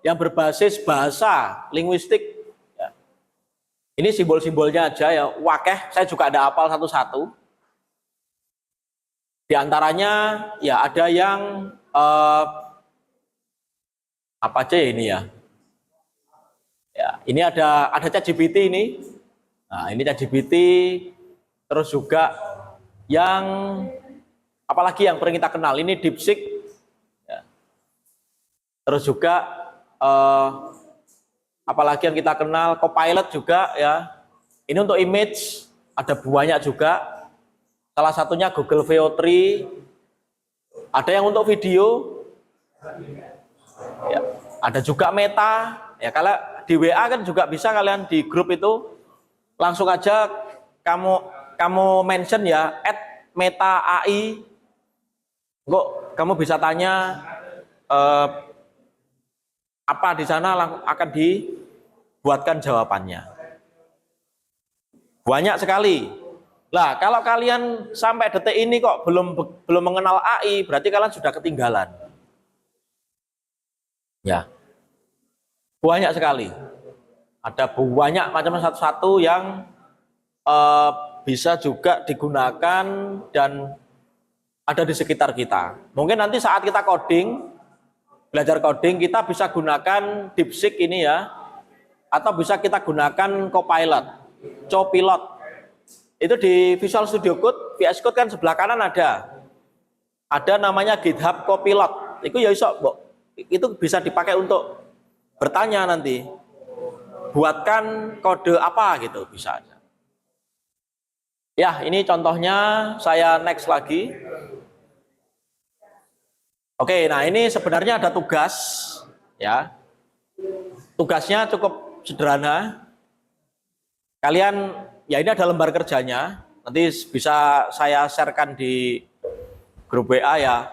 yang berbasis bahasa linguistik. Ya. Ini simbol-simbolnya aja ya. Wakeh, saya juga ada hafal satu-satu. Di antaranya ya ada yang apa aja ini ya? Ya, ini ada ChatGPT ini. Nah, ini ChatGPT, terus juga yang apalagi yang paling kita kenal ini DeepSeek. Ya. Terus juga apalagi yang kita kenal Copilot juga ya. Ini untuk image ada banyak juga. Salah satunya Google VO3. Ada yang untuk video. Ya. Ada juga Meta. Ya, kalau di WA kan juga bisa kalian di grup itu langsung aja kamu mention ya @meta.ai. Kok kamu bisa tanya apa di sana akan dibuatkan jawabannya. Banyak sekali. Lah, kalau kalian sampai detik ini kok belum mengenal AI, berarti kalian sudah ketinggalan. Ya. Banyak sekali. Ada banyak macam satu-satu yang bisa juga digunakan dan ada di sekitar kita. Mungkin nanti saat kita belajar coding, kita bisa gunakan DeepSeek ini ya, atau bisa kita gunakan Copilot. Itu di Visual Studio Code, VS Code kan sebelah kanan ada namanya GitHub Copilot. Itu ya itu bisa dipakai untuk bertanya nanti, buatkan kode apa gitu, bisa aja. Ya, ini contohnya, saya next lagi. Oke, nah ini sebenarnya ada tugas, ya. Tugasnya cukup sederhana. Kalian, ya ini ada lembar kerjanya, nanti bisa saya sharekan di grup WA ya.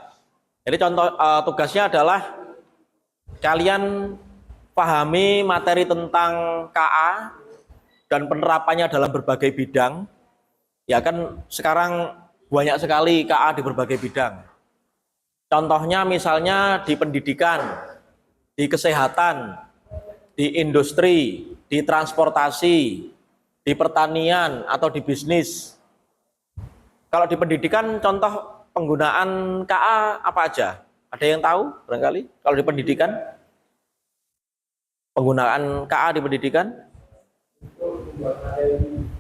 Jadi contoh tugasnya adalah kalian pahami materi tentang KA dan penerapannya dalam berbagai bidang. Ya kan sekarang banyak sekali KA di berbagai bidang. Contohnya misalnya di pendidikan, di kesehatan, di industri, di transportasi, di pertanian atau di bisnis. Kalau di pendidikan contoh penggunaan KA apa aja? Ada yang tahu barangkali kalau di pendidikan? Penggunaan KA di pendidikan?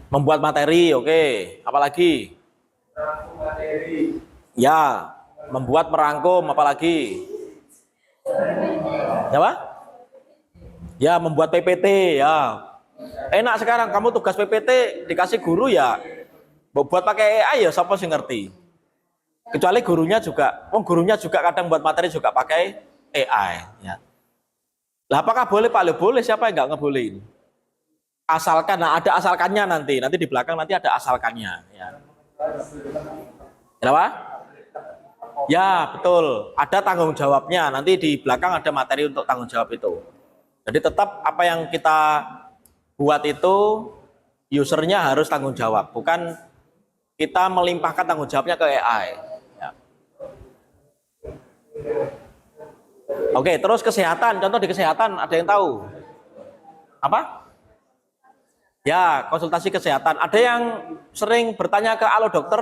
Membuat materi, oke. Apalagi? Ya, membuat merangkum, apalagi? Ya, Pak? Ya, membuat PPT, ya. Enak sekarang kamu tugas PPT dikasih guru ya. Buat pakai AI ya, siapa sih ngerti? Kecuali gurunya juga, gurunya juga kadang buat materi juga pakai AI, ya. Lah apakah boleh Pak? Boleh, siapa yang nggak ngebolehin? Asalkan, nah ada asalkannya nanti di belakang nanti ada asalkannya. Ya. Kenapa? Ya betul, ada tanggung jawabnya. Nanti di belakang ada materi untuk tanggung jawab itu. Jadi tetap apa yang kita buat itu usernya harus tanggung jawab, bukan kita melimpahkan tanggung jawabnya ke AI. Ya. Oke, terus kesehatan, contoh di kesehatan ada yang tahu? Apa? Ya, konsultasi kesehatan. Ada yang sering bertanya ke halo dokter?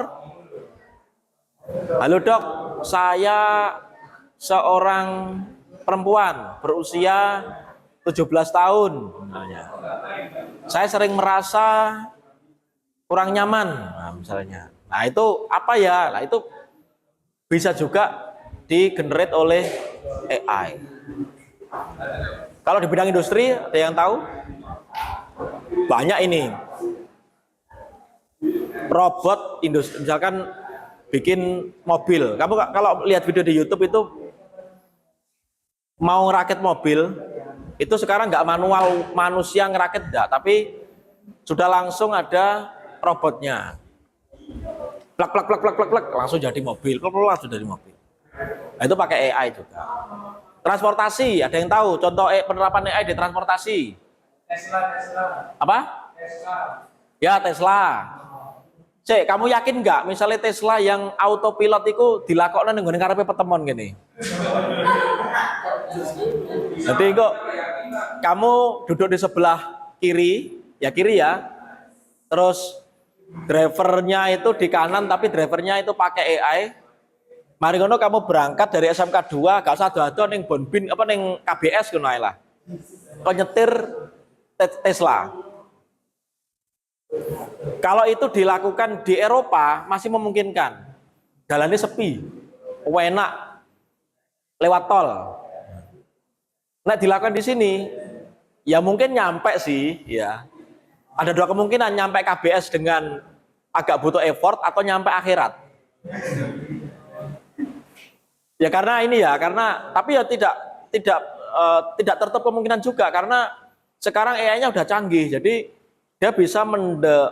Halo dok, saya seorang perempuan berusia 17 tahun. Saya sering merasa kurang nyaman, nah, misalnya. Nah itu apa ya? Nah itu bisa juga di-generate oleh AI. Kalau di bidang industri, ada yang tahu? Banyak ini. Robot industri, misalkan bikin mobil. Kamu kalau lihat video di YouTube itu mau ngerakit mobil, itu sekarang nggak manual manusia ngerakit enggak, tapi sudah langsung ada robotnya. Plak plak plak plak plak plak langsung jadi mobil, langsung jadi mobil. Nah, itu pakai AI juga. Transportasi, ada yang tahu contoh penerapan AI di transportasi? Tesla. Apa? Tesla. Ya, Tesla. Cek, kamu yakin nggak misalnya Tesla yang autopilot itu dilakokno ning nggone karepe petemon gini? Nanti kok kamu duduk di sebelah kiri ya. Terus drivernya itu di kanan tapi drivernya itu pakai AI. Mari ngono kamu berangkat dari SMK 2, gak usah ado-ado ning Bonbin apa ning KBS ngono ae lah. Kok nyetir Tesla. Kalau itu dilakukan di Eropa masih memungkinkan. Jalannya sepi, enak, lewat tol. Nah dilakukan di sini, ya mungkin nyampe sih, ya. Ada dua kemungkinan, nyampe KBS dengan agak butuh effort atau nyampe akhirat. Ya karena ini ya, tapi ya tidak tertutup kemungkinan juga karena sekarang AI-nya udah canggih, jadi dia bisa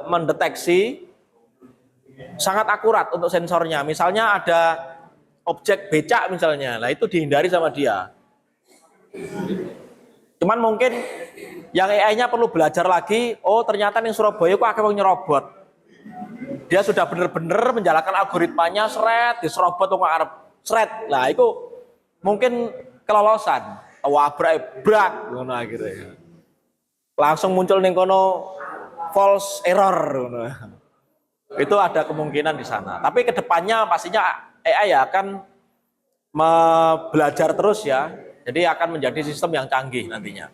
mendeteksi sangat akurat untuk sensornya. Misalnya ada objek becak misalnya, nah itu dihindari sama dia. Cuman mungkin yang AI-nya perlu belajar lagi. Oh ternyata nih Surabaya kok akeh wong nyerobot. Dia sudah benar-benar menjalankan algoritmanya, diserobot wong arep sret. Nah itu mungkin kelolosan. Wabrak ngono akhirnya. Langsung muncul ning kono false error. Itu ada kemungkinan di sana. Tapi kedepannya pastinya AI akan belajar terus ya. Jadi akan menjadi sistem yang canggih nantinya.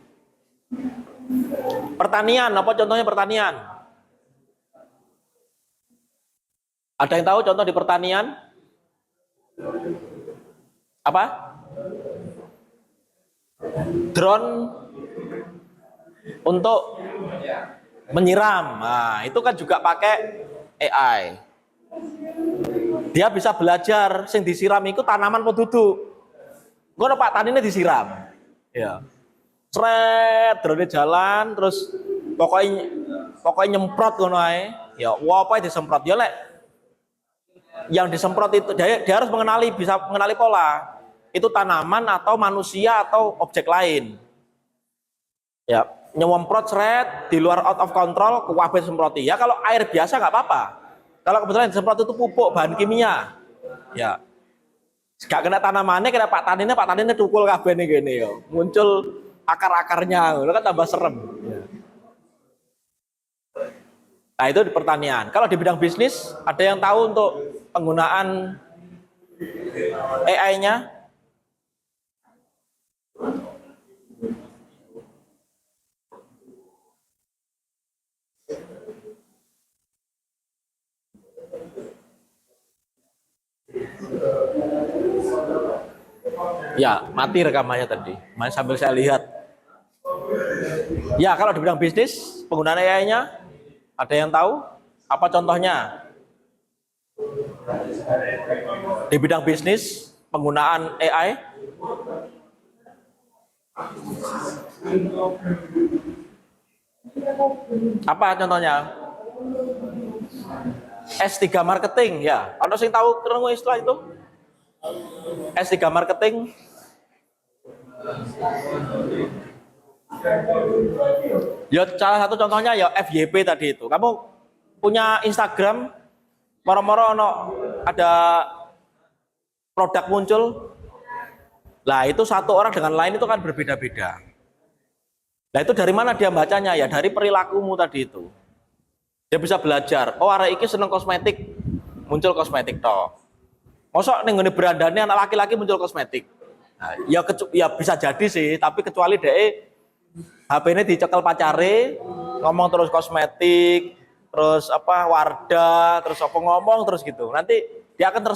Pertanian, apa contohnya pertanian? Ada yang tahu contoh di pertanian? Apa? Drone untuk menyiram. Nah, itu kan juga pakai AI. Dia bisa belajar sing disiram itu tanaman apa duduk. Ngono Pak, tanine disiram. Ya. Sret, drone jalan terus pokoknya nyemprot ngono ae. Ya, apa disemprot ya lek. Yang disemprot itu dia harus bisa mengenali pola. Itu tanaman atau manusia atau objek lain. Ya, nyemprot seret di luar out of control ke kabeh semproti. Ya kalau air biasa nggak apa-apa. Kalau kebetulan disemprot itu pupuk bahan kimia. Ya. Gak kena tanamannya, kena pak taninnya tukul kabeh nih gini yo. Muncul akar-akarnya, itu kan tambah serem. Ya. Nah itu di pertanian. Kalau di bidang bisnis, ada yang tahu untuk penggunaan AI-nya? Ya, mati rekamannya tadi. Sambil saya lihat. Ya, kalau di bidang bisnis, penggunaan AI-nya, ada yang tahu? Apa contohnya? Di bidang bisnis, penggunaan AI? Apa contohnya? S3 marketing, ya. Ada yang tahu kerungu istilah itu? S3 marketing. Ya salah satu contohnya ya FYP tadi itu. Kamu punya Instagram, moro-moro ada produk muncul. Lah itu satu orang dengan lain itu kan berbeda-beda. Nah itu dari mana dia bacanya? Ya dari perilakumu tadi itu. Dia bisa belajar. Oh arek iki seneng kosmetik, muncul kosmetik toh. Mosok ning ngene berandane anak laki-laki muncul kosmetik. Nah, ya bisa jadi sih, tapi kecuali DE HP ini dicekel pacare, ngomong terus kosmetik, terus apa Wardah, terus apa ngomong terus gitu. Nanti dia akan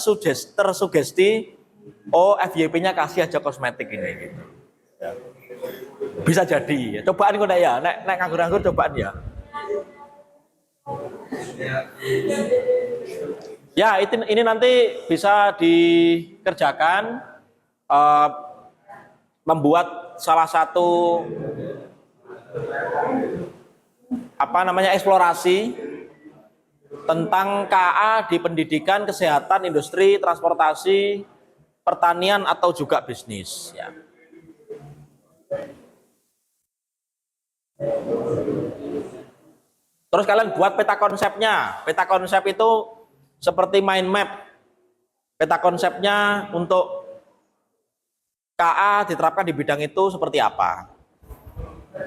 tersugesti, oh FYP-nya kasih aja kosmetik ini gitu. Ya. Bisa jadi. Cobaan kok ya, nek nganggur-nganggur cobaan ya. Ya, ini nanti bisa dikerjakan membuat salah satu eksplorasi tentang KA di pendidikan, kesehatan, industri, transportasi, pertanian atau juga bisnis ya. Terus kalian buat peta konsepnya. Peta konsep itu seperti mind map. Peta konsepnya untuk KA diterapkan di bidang itu seperti apa.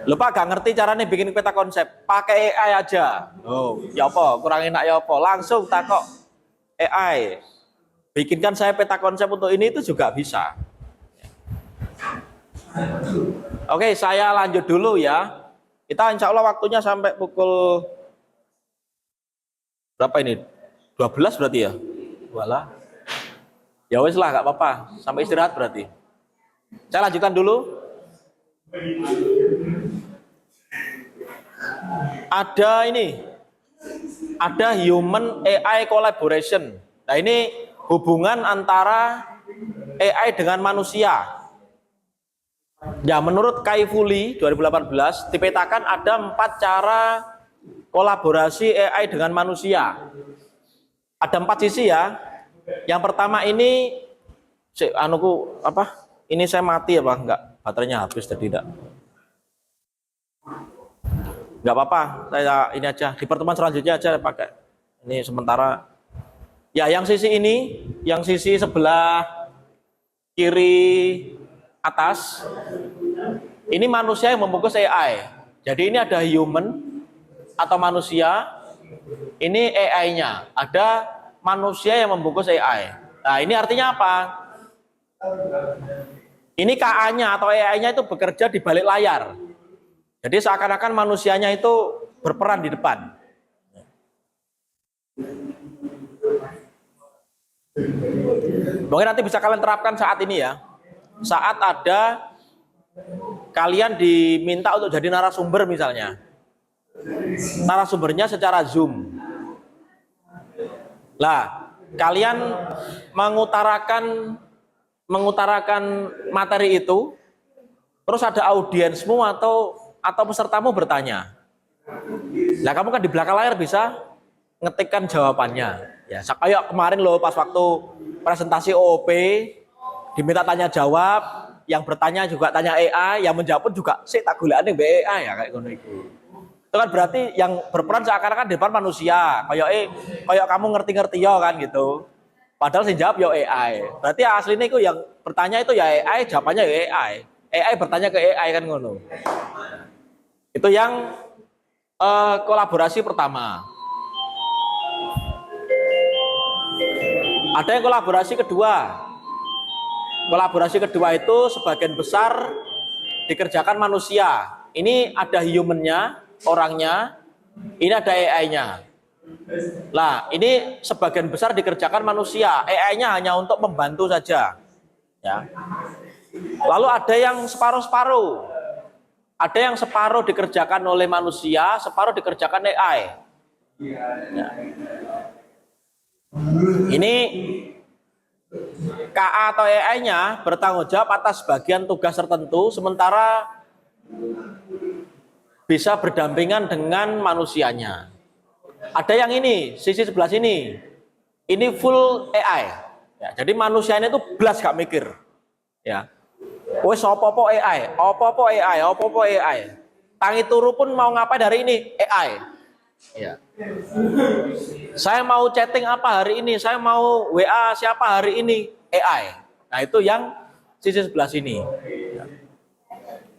Lupa gak ngerti caranya bikin peta konsep, pakai AI aja. Oh, ya apa? Kurang enak ya apa? Langsung takok AI. Bikinkan saya peta konsep untuk ini itu juga bisa. Oke, saya lanjut dulu ya. Kita insya Allah waktunya sampai pukul berapa ini? 12 berarti ya? Walah. Ya wes lah, gak apa-apa. Sampai istirahat berarti. Saya lanjutkan dulu. Ada ini. Ada human AI collaboration. Nah ini hubungan antara AI dengan manusia. Ya menurut Kaifuli 2018 dipetakan ada 4 cara kolaborasi AI dengan manusia. Ada 4 sisi ya. Yang pertama ini ini saya mati apa enggak? Baterainya habis tadi tidak? Enggak apa-apa, saya ini aja di pertemuan selanjutnya aja pakai. Ini sementara. Ya, yang sisi sebelah kiri atas ini manusia yang membungkus AI. Jadi ini ada human atau manusia, ini AI-nya. Ada manusia yang membungkus AI. Nah, ini artinya apa? Ini KA-nya atau AI-nya itu bekerja di balik layar. Jadi seakan-akan manusianya itu berperan di depan. Mungkin nanti bisa kalian terapkan saat ini ya. Saat ada kalian diminta untuk jadi narasumber misalnya. Narasumbernya secara Zoom. Lah, kalian mengutarakan materi itu, terus ada audiensmu atau pesertamu bertanya. Nah, kamu kan di belakang layar bisa ngetikkan jawabannya. Ya, kayak kemarin loh pas waktu presentasi OOP diminta tanya jawab, yang bertanya juga tanya AI, yang menjawab pun juga tak golekane mbek AI ya kayak ngono iku. Itu kan berarti yang berperan seakan-akan di depan manusia, kayak kamu ngerti-ngerti ya kan gitu. Padahal sing jawab ya AI. Berarti aslinya itu yang bertanya itu ya AI, jawabannya ya AI. AI bertanya ke AI kan ngono. Itu yang kolaborasi pertama. Ada yang kolaborasi kedua. Kolaborasi kedua itu sebagian besar dikerjakan manusia. Ini ada human-nya, orangnya. Ini ada AI-nya. Nah, ini sebagian besar dikerjakan manusia. AI-nya hanya untuk membantu saja. Ya. Lalu ada yang separuh-separuh. Ada yang separuh dikerjakan oleh manusia, separuh dikerjakan AI. Ya. Ini KA atau AI-nya bertanggung jawab atas bagian tugas tertentu, sementara bisa berdampingan dengan manusianya. Ada yang ini, sisi sebelah sini. Ini full AI. Ya, jadi manusianya itu belas gak mikir. Ya. Wes opo-opo AI, opo-opo AI, opo-opo AI. Tangi turu pun mau ngapain hari ini? AI. Ya. Saya mau chatting apa hari ini? Saya mau WA siapa hari ini? AI. Nah, itu yang sisi sebelah sini.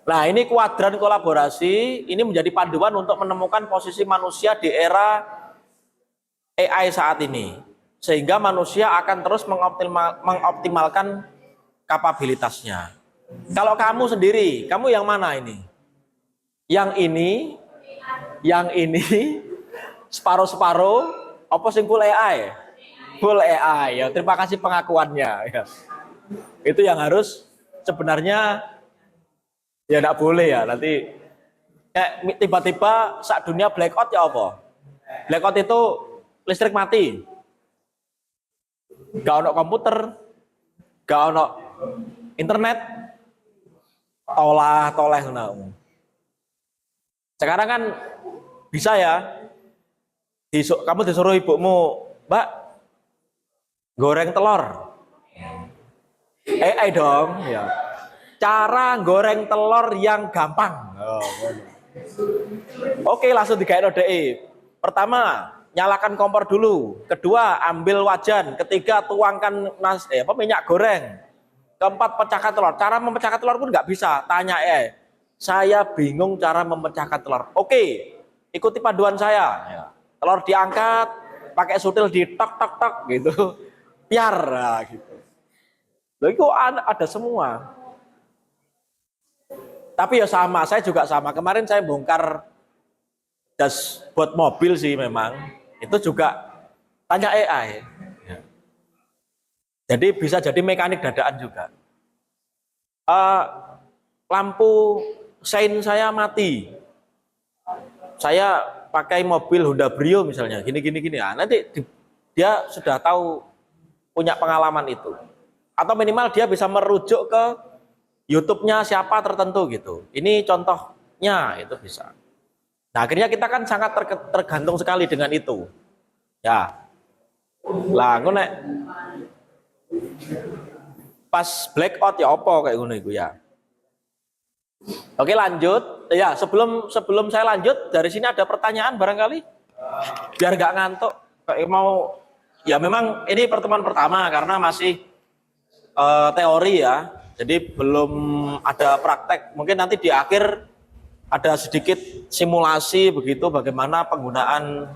Nah, ini kuadran kolaborasi, ini menjadi panduan untuk menemukan posisi manusia di era AI saat ini. Sehingga manusia akan terus mengoptimalkan kapabilitasnya. Kalau kamu sendiri, kamu yang mana ini? Yang ini, separuh-separuh, apa sing full AI? Full AI, ya terima kasih pengakuannya. Ya. Itu yang harus sebenarnya ya tidak boleh ya nanti tiba-tiba saat dunia blackout ya apa? Blackout itu listrik mati, gak ono komputer, gak ono internet, toleh sekarang kan bisa ya, kamu disuruh ibumu, Mbak, goreng telur, AI dong, ya. Cara goreng telur yang gampang. Oke, langsung digawe DE. Pertama, nyalakan kompor dulu. Kedua, ambil wajan. Ketiga, tuangkan minyak goreng. Keempat, pecahkan telur. Cara memecahkan telur pun nggak bisa. Tanya saya bingung cara memecahkan telur. Oke, ikuti panduan saya. Ya. Telur diangkat, pakai sutil di tok tok tok gitu. Biar gitu. Loh, itu ada semua. Tapi ya sama, saya juga sama. Kemarin saya bongkar dashboard mobil sih memang. Itu juga tanya AI. Ya. Jadi bisa jadi mekanik dadaan juga. Lampu sein saya mati. Saya pakai mobil Honda Brio misalnya, gini. Nanti dia sudah tahu, punya pengalaman itu. Atau minimal dia bisa merujuk ke YouTube-nya siapa tertentu gitu. Ini contohnya, itu bisa. Nah, akhirnya kita kan sangat tergantung sekali dengan itu. Ya. Lah, nek pas blackout ya opo kayak ngono iku ya. Oke, lanjut. Ya, sebelum saya lanjut, dari sini ada pertanyaan barangkali? Biar nggak ngantuk. Kayak mau ya memang ini pertemuan pertama karena masih teori ya. Jadi belum ada praktek. Mungkin nanti di akhir ada sedikit simulasi begitu bagaimana penggunaan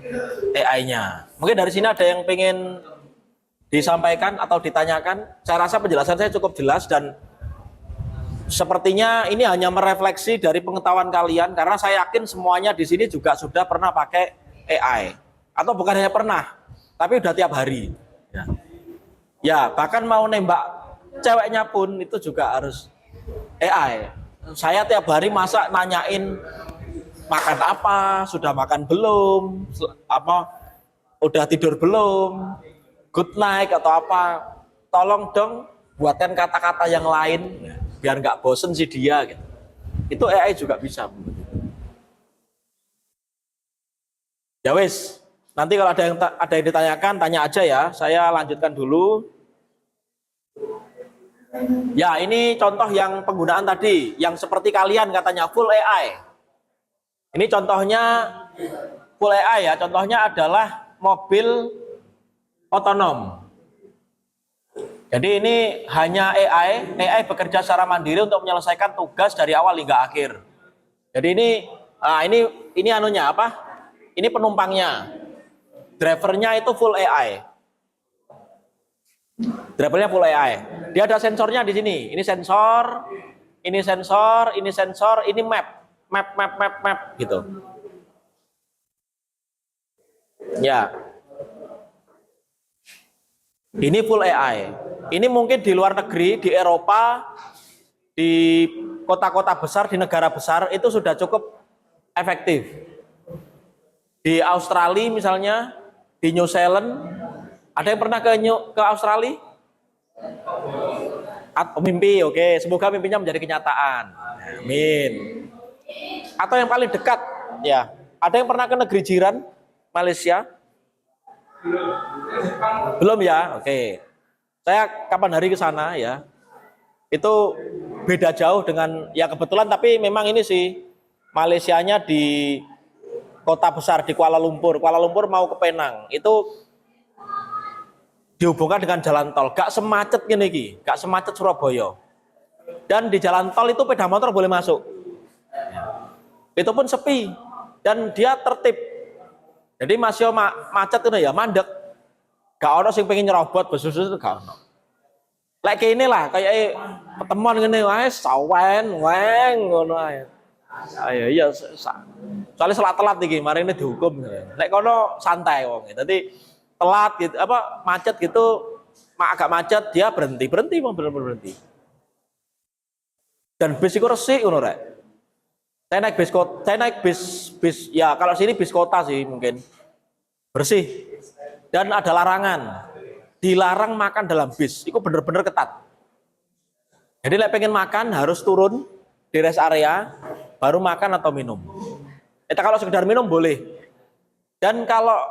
AI-nya. Mungkin dari sini ada yang pengen disampaikan atau ditanyakan. Saya rasa penjelasan saya cukup jelas dan sepertinya ini hanya merefleksi dari pengetahuan kalian karena saya yakin semuanya di sini juga sudah pernah pakai AI atau bukan hanya pernah, tapi udah tiap hari. Ya bahkan mau nembak ceweknya pun itu juga harus AI. Saya tiap hari masa nanyain makan apa, sudah makan belum, udah tidur belum, good night atau apa. Tolong dong buatkan kata-kata yang lain biar nggak bosen sih dia. Gitu. Itu AI juga bisa. Ya wis, nanti kalau ada yang ditanyakan tanya aja ya. Saya lanjutkan dulu. Ya, ini contoh yang penggunaan tadi, yang seperti kalian katanya full AI. Ini contohnya full AI ya, contohnya adalah mobil otonom. Jadi ini hanya AI bekerja secara mandiri untuk menyelesaikan tugas dari awal hingga akhir. Jadi ini anunya apa? Ini penumpangnya. Drivernya itu full AI. Drivernya full AI. Dia ada sensornya di sini. Ini sensor, ini sensor, ini sensor, ini map gitu. Ya. Ini full AI. Ini mungkin di luar negeri, di Eropa, di kota-kota besar, di negara besar itu sudah cukup efektif. Di Australia misalnya, di New Zealand, ada yang pernah ke Australia? Mimpi, oke. Semoga mimpinya menjadi kenyataan. Amin. Atau yang paling dekat, ya. Ada yang pernah ke negeri jiran, Malaysia? Belum ya, oke. Saya kapan hari ke sana ya. Itu beda jauh dengan ya kebetulan, tapi memang ini sih Malaysianya di kota besar di Kuala Lumpur. Kuala Lumpur mau ke Penang itu dihubungkan dengan jalan tol. Gak semacet gini ki, gak semacet Surabaya. Dan di jalan tol itu sepeda motor boleh masuk. Itu pun sepi dan dia tertib. Jadi masih macet itu ya mandek. Gak ono sing pengen nyerobot besus-besus itu gak ono. Lek like inilah kayak pertemuan ngene wae sawen weng ngono ae. Ayo iya soalnya salat telat iki mari ini dihukum. Lek kono santai wong. Dadi telat gitu apa macet gitu agak macet dia berhenti mau berhenti. Dan bis itu resik ngono rek. Saya naik bis kota, saya naik bis ya kalau sini bis kota sih mungkin. Bersih. Dan ada larangan. Dilarang makan dalam bis. Itu bener-bener ketat. Jadi lek pengen makan harus turun di rest area baru makan atau minum. Kalau sekedar minum boleh. Dan kalau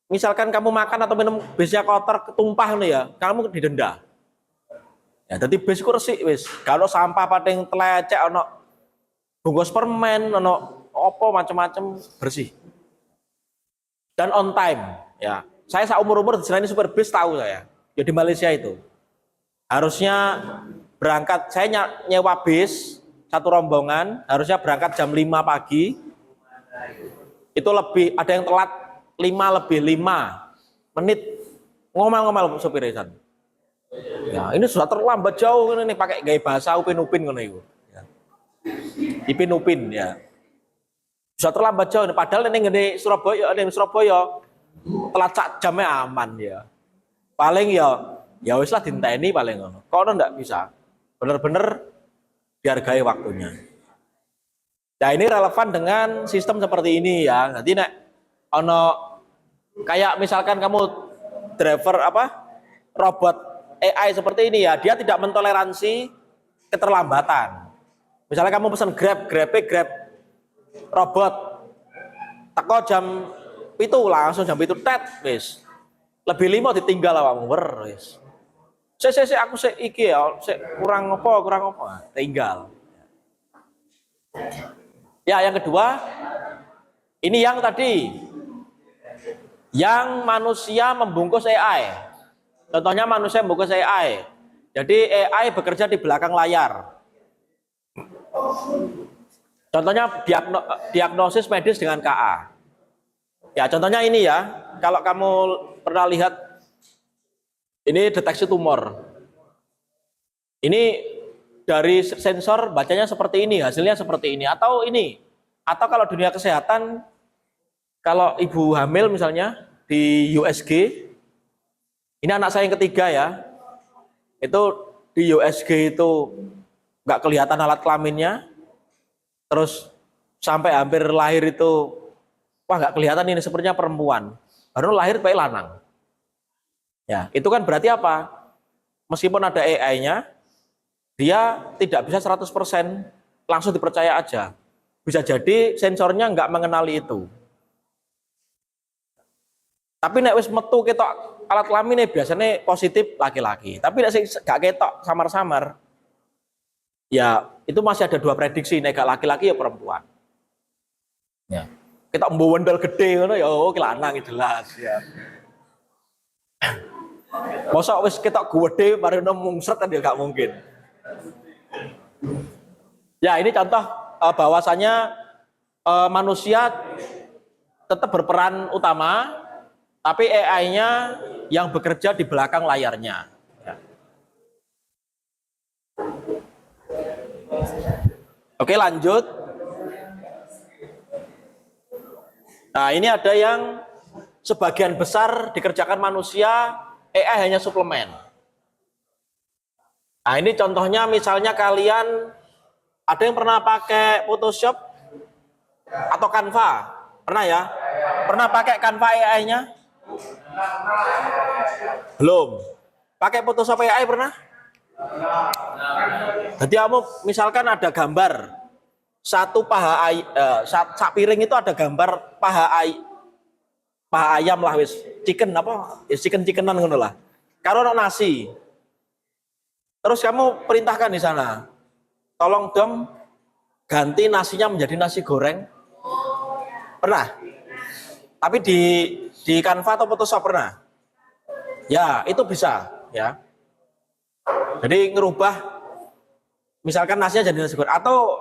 misalkan kamu makan atau minum bisnya kotor ketumpah nih ya, kamu didenda. Ya, jadi bis ku resik wis. Kalau sampah pating telecek ono bungkus permen ono opo macam-macam bersih. Dan on time, ya. Saya seumur-umur di supir bis tahu saya. Ya di Malaysia itu. Harusnya berangkat saya nyewa bis satu rombongan, harusnya berangkat jam 5 pagi. Itu lebih ada yang telat 5 lebih 5 menit. Ngomel-ngomel supir itu. Ya, ini sudah terlambat jauh ini pakai gaya bahasa upin-upin ngono iku. Ya. Ipin-upin ya. Sudah terlambat jauh padahal ini Surabaya, telat sak jamnya aman ya. Paling ya wis lah dinteni paling ngono. Kok ndak bisa. Bener-bener dihargai waktunya. Nah, ini relevan dengan sistem seperti ini ya. Nanti nek ono kayak misalkan kamu driver robot AI seperti ini ya, dia tidak mentoleransi keterlambatan. Misalnya kamu pesan Grab robot teko jam itu langsung jam itu tet wis. Lebih 5 ditinggal awakmu wis. Saya aku iki ya, kurang apa tinggal. Ya, yang kedua ini yang tadi yang manusia membungkus AI. Contohnya manusia membungkus AI. Jadi AI bekerja di belakang layar. Contohnya diagnosis medis dengan KA. Ya, contohnya ini ya. Kalau kamu pernah lihat ini deteksi tumor. Ini dari sensor bacanya seperti ini, hasilnya seperti ini atau ini. Atau kalau dunia kesehatan kalau ibu hamil misalnya di USG, ini anak saya yang ketiga ya, itu di USG itu nggak kelihatan alat kelaminnya, terus sampai hampir lahir itu, wah nggak kelihatan ini sepertinya perempuan, baru lahir pakai lanang. Ya, itu kan berarti apa? Meskipun ada AI-nya, dia tidak bisa 100% langsung dipercaya aja. Bisa jadi sensornya nggak mengenali itu. Tapi nek wis metu ketok alat kelamin biasanya positif laki-laki. Tapi nek gak ketok samar-samar, ya itu masih ada 2 prediksi, nek gak laki-laki ya perempuan. Ya. Ketok mbondol gede ngono ya lanang jelas ya. Mosok wis ketok gede mari mungsret kan ya gak mungkin. Ya, ini contoh bahwasanya manusia tetap berperan utama, tapi AI-nya yang bekerja di belakang layarnya. Ya. Oke, lanjut. Nah, ini ada yang sebagian besar dikerjakan manusia, AI hanya suplemen. Nah, ini contohnya misalnya kalian ada yang pernah pakai Photoshop atau Canva? Pernah ya? Pernah pakai Canva AI-nya? Belum. Pakai Photoshop AI pernah? Jadi kamu misalkan ada gambar satu paha sak piring itu ada gambar paha ayam lah wis, chicken apa? Ya chickenan ngono lah. Karo nasi. Terus kamu perintahkan di sana, tolong dong ganti nasinya menjadi nasi goreng. Pernah? Tapi di Canva atau Photoshop pernah? Ya, itu bisa, ya. Jadi ngerubah, misalkan nasinya jadi nasi goreng, atau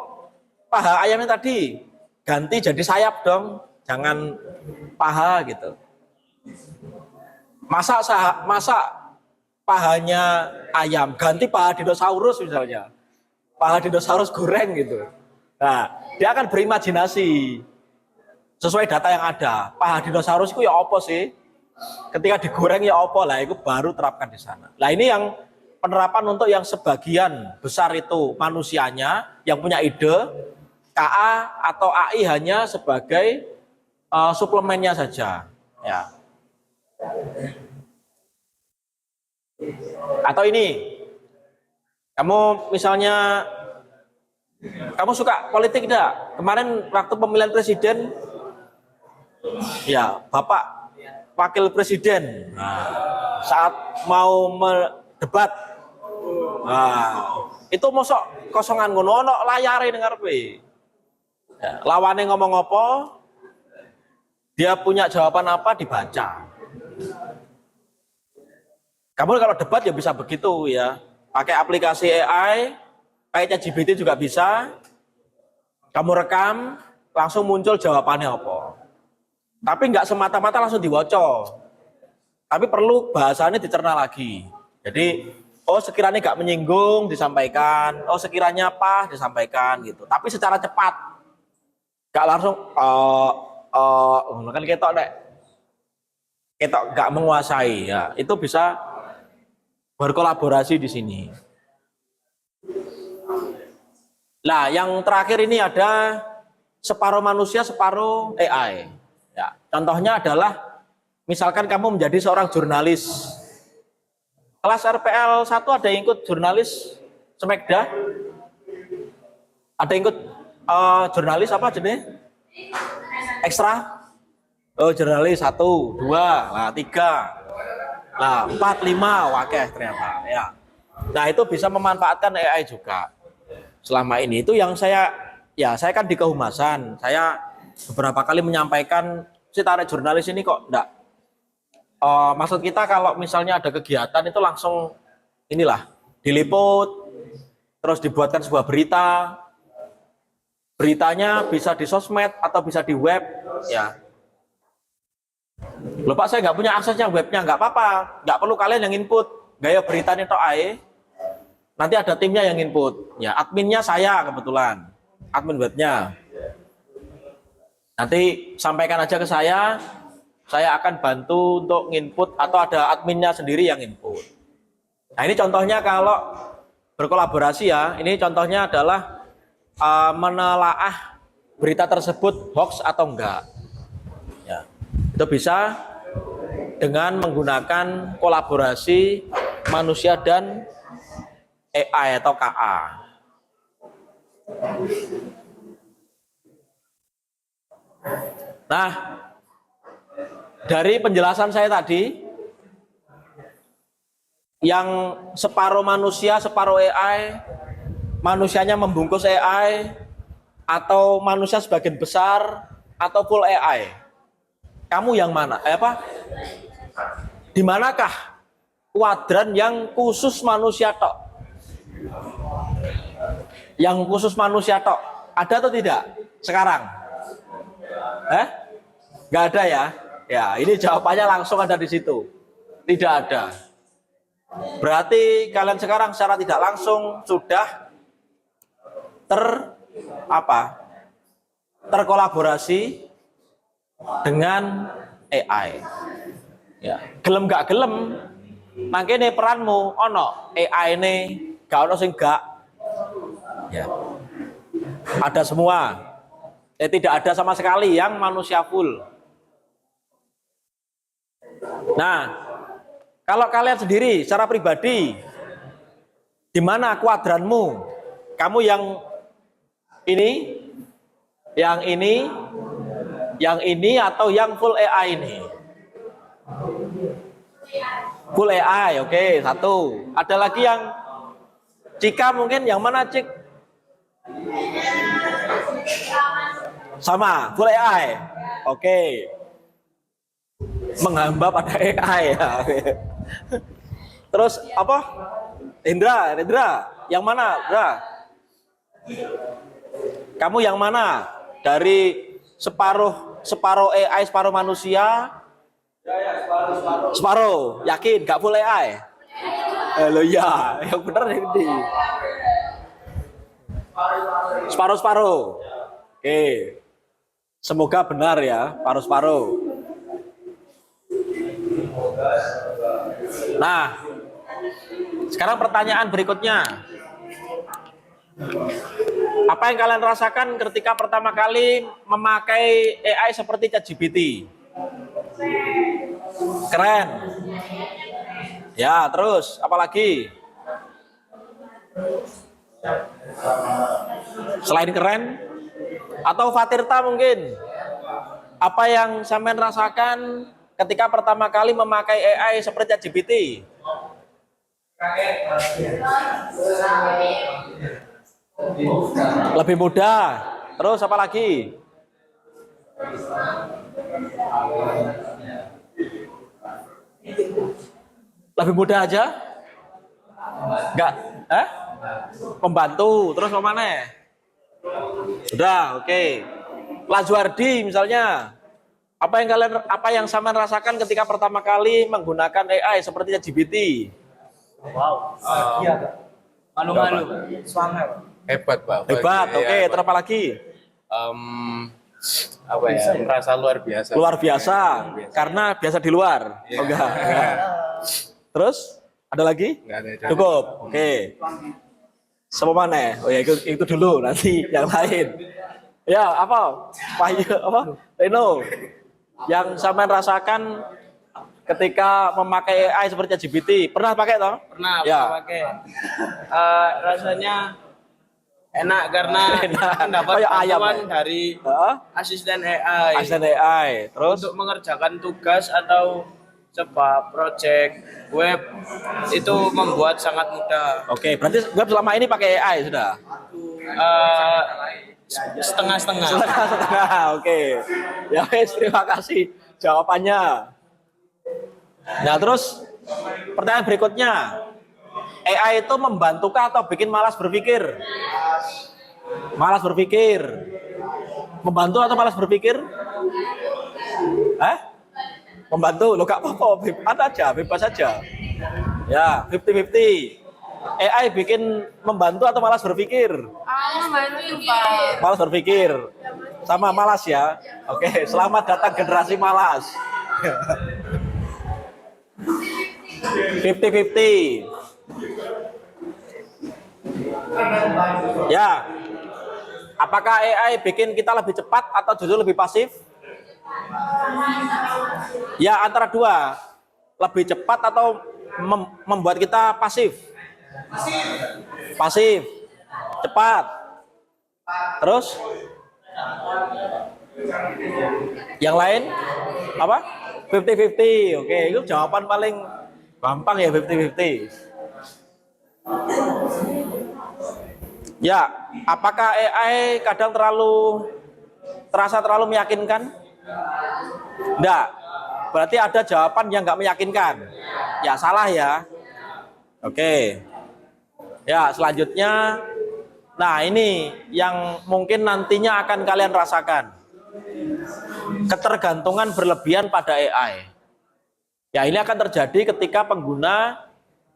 paha ayamnya tadi ganti jadi sayap dong, jangan paha gitu. Masa pahanya ayam ganti paha dinosaurus misalnya, paha dinosaurus goreng gitu. Nah, dia akan berimajinasi sesuai data yang ada. Paha dinosaurus itu ya apa sih? Ketika digoreng ya apa lah, itu baru terapkan di sana. Nah, ini yang penerapan untuk yang sebagian besar itu manusianya yang punya ide, KA atau AI hanya sebagai suplemennya saja, ya. Atau ini, kamu misalnya, kamu suka politik enggak? Kemarin waktu pemilihan presiden, ya Bapak Wakil Presiden, nah, saat mau debat, nah, itu mosok kosongan ngono, ono layare ning ngarepe. Ya, lawannya ngomong apa, dia punya jawaban apa, dibaca. Kamu kalau debat ya bisa begitu ya, pakai aplikasi AI, kayak ChatGPT juga bisa. Kamu rekam, langsung muncul jawabannya apa. Tapi nggak semata-mata langsung diwocok. Tapi perlu bahasanya dicerna lagi. Jadi, oh sekiranya nggak menyinggung disampaikan, oh sekiranya apa disampaikan gitu. Tapi secara cepat, nggak langsung, kan ketok nek, ketok nggak menguasai ya. Itu bisa berkolaborasi di sini. Nah, yang terakhir ini ada separuh manusia, separuh AI. Ya, contohnya adalah misalkan kamu menjadi seorang jurnalis. Kelas RPL 1 ada yang ikut jurnalis Semekda? Ada yang ikut jurnalis apa jenis? Ekstra? Oh, jurnalis 1, 2, nah 3. Nah, 4, 5, wakeh ternyata. Ya. Nah, itu bisa memanfaatkan AI juga. Selama ini itu yang saya kan di kehumasan. Saya beberapa kali menyampaikan, si tarik jurnalis ini kok enggak. Maksud kita kalau misalnya ada kegiatan itu langsung inilah diliput, terus dibuatkan sebuah berita. Beritanya bisa di sosmed atau bisa di web, ya. Loh Pak, saya nggak punya aksesnya webnya, nggak apa-apa, nggak perlu kalian yang input, gaya beritanya tok ae. Nanti ada timnya yang input, ya adminnya saya kebetulan, admin webnya. Nanti sampaikan aja ke saya akan bantu untuk input atau ada adminnya sendiri yang input. Nah ini contohnya kalau berkolaborasi ya, ini contohnya adalah menelaah berita tersebut hoax atau enggak. Ya. Itu bisa dengan menggunakan kolaborasi manusia dan AI atau KA. Nah, dari penjelasan saya tadi, yang separuh manusia, separuh AI, manusianya membungkus AI, atau manusia sebagian besar, atau full AI. Kamu yang mana? Di manakah kuadran yang khusus manusia tok? Yang khusus manusia tok, ada atau tidak sekarang? Nggak ada ya? Ya, ini jawabannya langsung ada di situ. Tidak ada. Berarti kalian sekarang secara tidak langsung sudah terkolaborasi dengan AI. Ya, gelem gak gelem, makanya peranmu ono AI ini gak ono sing gak. Ya. Ada semua. Tidak ada sama sekali yang manusia full. Nah, kalau kalian sendiri secara pribadi, di mana kuadranmu? Kamu yang ini, yang ini, yang ini, atau yang full AI ini? Full AI, oke, satu. Ada lagi yang Cika mungkin yang mana Cik? Sama, full AI. Oke. Menghamba pada AI ya. Terus apa? Indra, yang mana? Indra? Kamu yang mana? Dari separuh AI, separuh manusia? Separuh. Yakin? Gak full AI? Lo ya, yang benar ini. Separuh-separuh. Oke. Semoga benar ya, paruh-paruh. Nah, sekarang pertanyaan berikutnya. Apa yang kalian rasakan ketika pertama kali memakai AI seperti ChatGPT? Keren. Ya, terus apalagi? Selain keren, atau Fatirta mungkin? Apa yang sampean rasakan ketika pertama kali memakai AI seperti ChatGPT? Lebih mudah. Terus apa lagi? Lebih mudah aja? Enggak? Membantu. Terus apa mana? Sudah, oke. Lajuardi misalnya. Apa yang sampean rasakan ketika pertama kali menggunakan AI seperti ChatGPT? Wow. Iya. Malu-malu. Semangat. Hebat, Pak. Hebat, oke. Ya, Terus apa lagi? Apa ya? Merasa luar biasa. Luar biasa. Karena biasa di luar. Ya. Oh, enggak. Terus ada lagi? Enggak ada. Cukup. Oke. Sama mana? Oh ya, itu dulu. Nanti yang lain. Ya, apa? Wahyu, apa? Reno. Yang sampean rasakan ketika memakai AI seperti ChatGPT, pernah pakai toh? Pernah Ya. pakai. Rasanya enak karena mendapat Kayak ayam, bantuan ya? dari asisten AI. Asisten AI. Terus Untuk mengerjakan tugas atau sebuah project web itu membuat sangat mudah. oke, berarti web selama ini pakai AI sudah? Eh, Setengah-setengah. Setengah-setengah, oke. Ya wes, terima kasih jawabannya. Nah terus pertanyaan berikutnya, AI itu membantukah atau bikin malas berpikir? Malas berpikir. Membantu atau malas berpikir? Membantu, lo gak apa-apa, bebas aja. Ya, 50-50. AI bikin membantu atau malas berpikir? Membantu, Pak. Malas berpikir. Sama malas ya. Oke, selamat datang generasi malas. 50-50. Ya. Apakah AI bikin kita lebih cepat atau justru lebih pasif? Ya, antara dua. Lebih cepat atau membuat kita pasif? Pasif. Cepat. Terus? Yang lain? Apa? 50-50. Oke, itu jawaban paling gampang ya, 50-50. Ya, apakah AI kadang terasa terlalu meyakinkan? Enggak. Berarti ada jawaban yang nggak meyakinkan. Ya, salah ya. Oke. Ya, selanjutnya. Nah, ini yang mungkin nantinya akan kalian rasakan. Ketergantungan berlebihan pada AI. Ya, ini akan terjadi ketika pengguna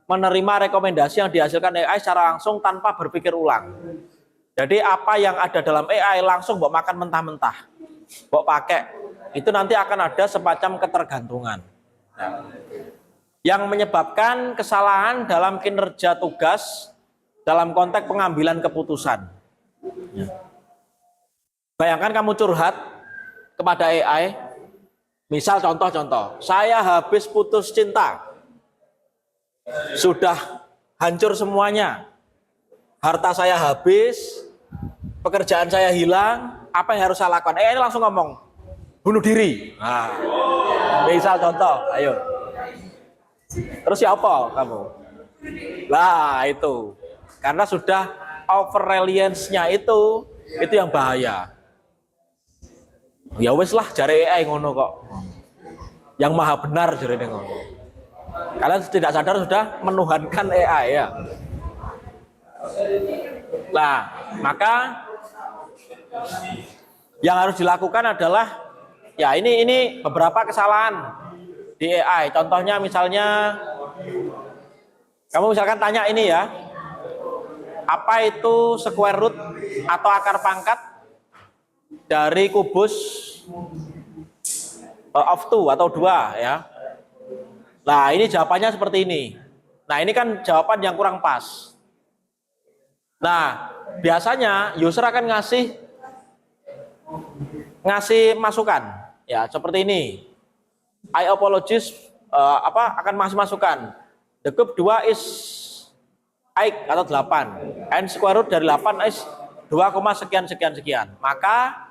menerima rekomendasi yang dihasilkan AI secara langsung tanpa berpikir ulang. Jadi apa yang ada dalam AI langsung mbok makan mentah-mentah. Mbok pakai. Itu nanti akan ada semacam ketergantungan. Yang menyebabkan kesalahan dalam kinerja tugas dalam konteks pengambilan keputusan. Bayangkan kamu curhat kepada AI. Misal contoh-contoh, saya habis putus cinta. Sudah hancur semuanya. Harta saya habis, pekerjaan saya hilang, apa yang harus saya lakukan? Ini langsung ngomong, bunuh diri. Nah, misal contoh, ayo. Terus siapa kamu? Lah itu. karena sudah over reliance-nya itu yang bahaya. Ya wis lah jare AI ngono kok. Yang maha benar jare ngono. Kalian tidak sadar sudah menuhankan AI ya. Nah, maka yang harus dilakukan adalah ya ini beberapa kesalahan di AI. Contohnya misalnya kamu misalkan tanya ini ya. Apa itu square root atau akar pangkat dari kubus of 2 atau 2 ya. Nah, ini jawabannya seperti ini. Nah, ini kan jawaban yang kurang pas. Nah, biasanya user akan ngasih masukan ya seperti ini. I apologize akan ngasih masukan. The cube 2 is 8 atau 8. N square root dari 8 is 2, sekian sekian sekian. Maka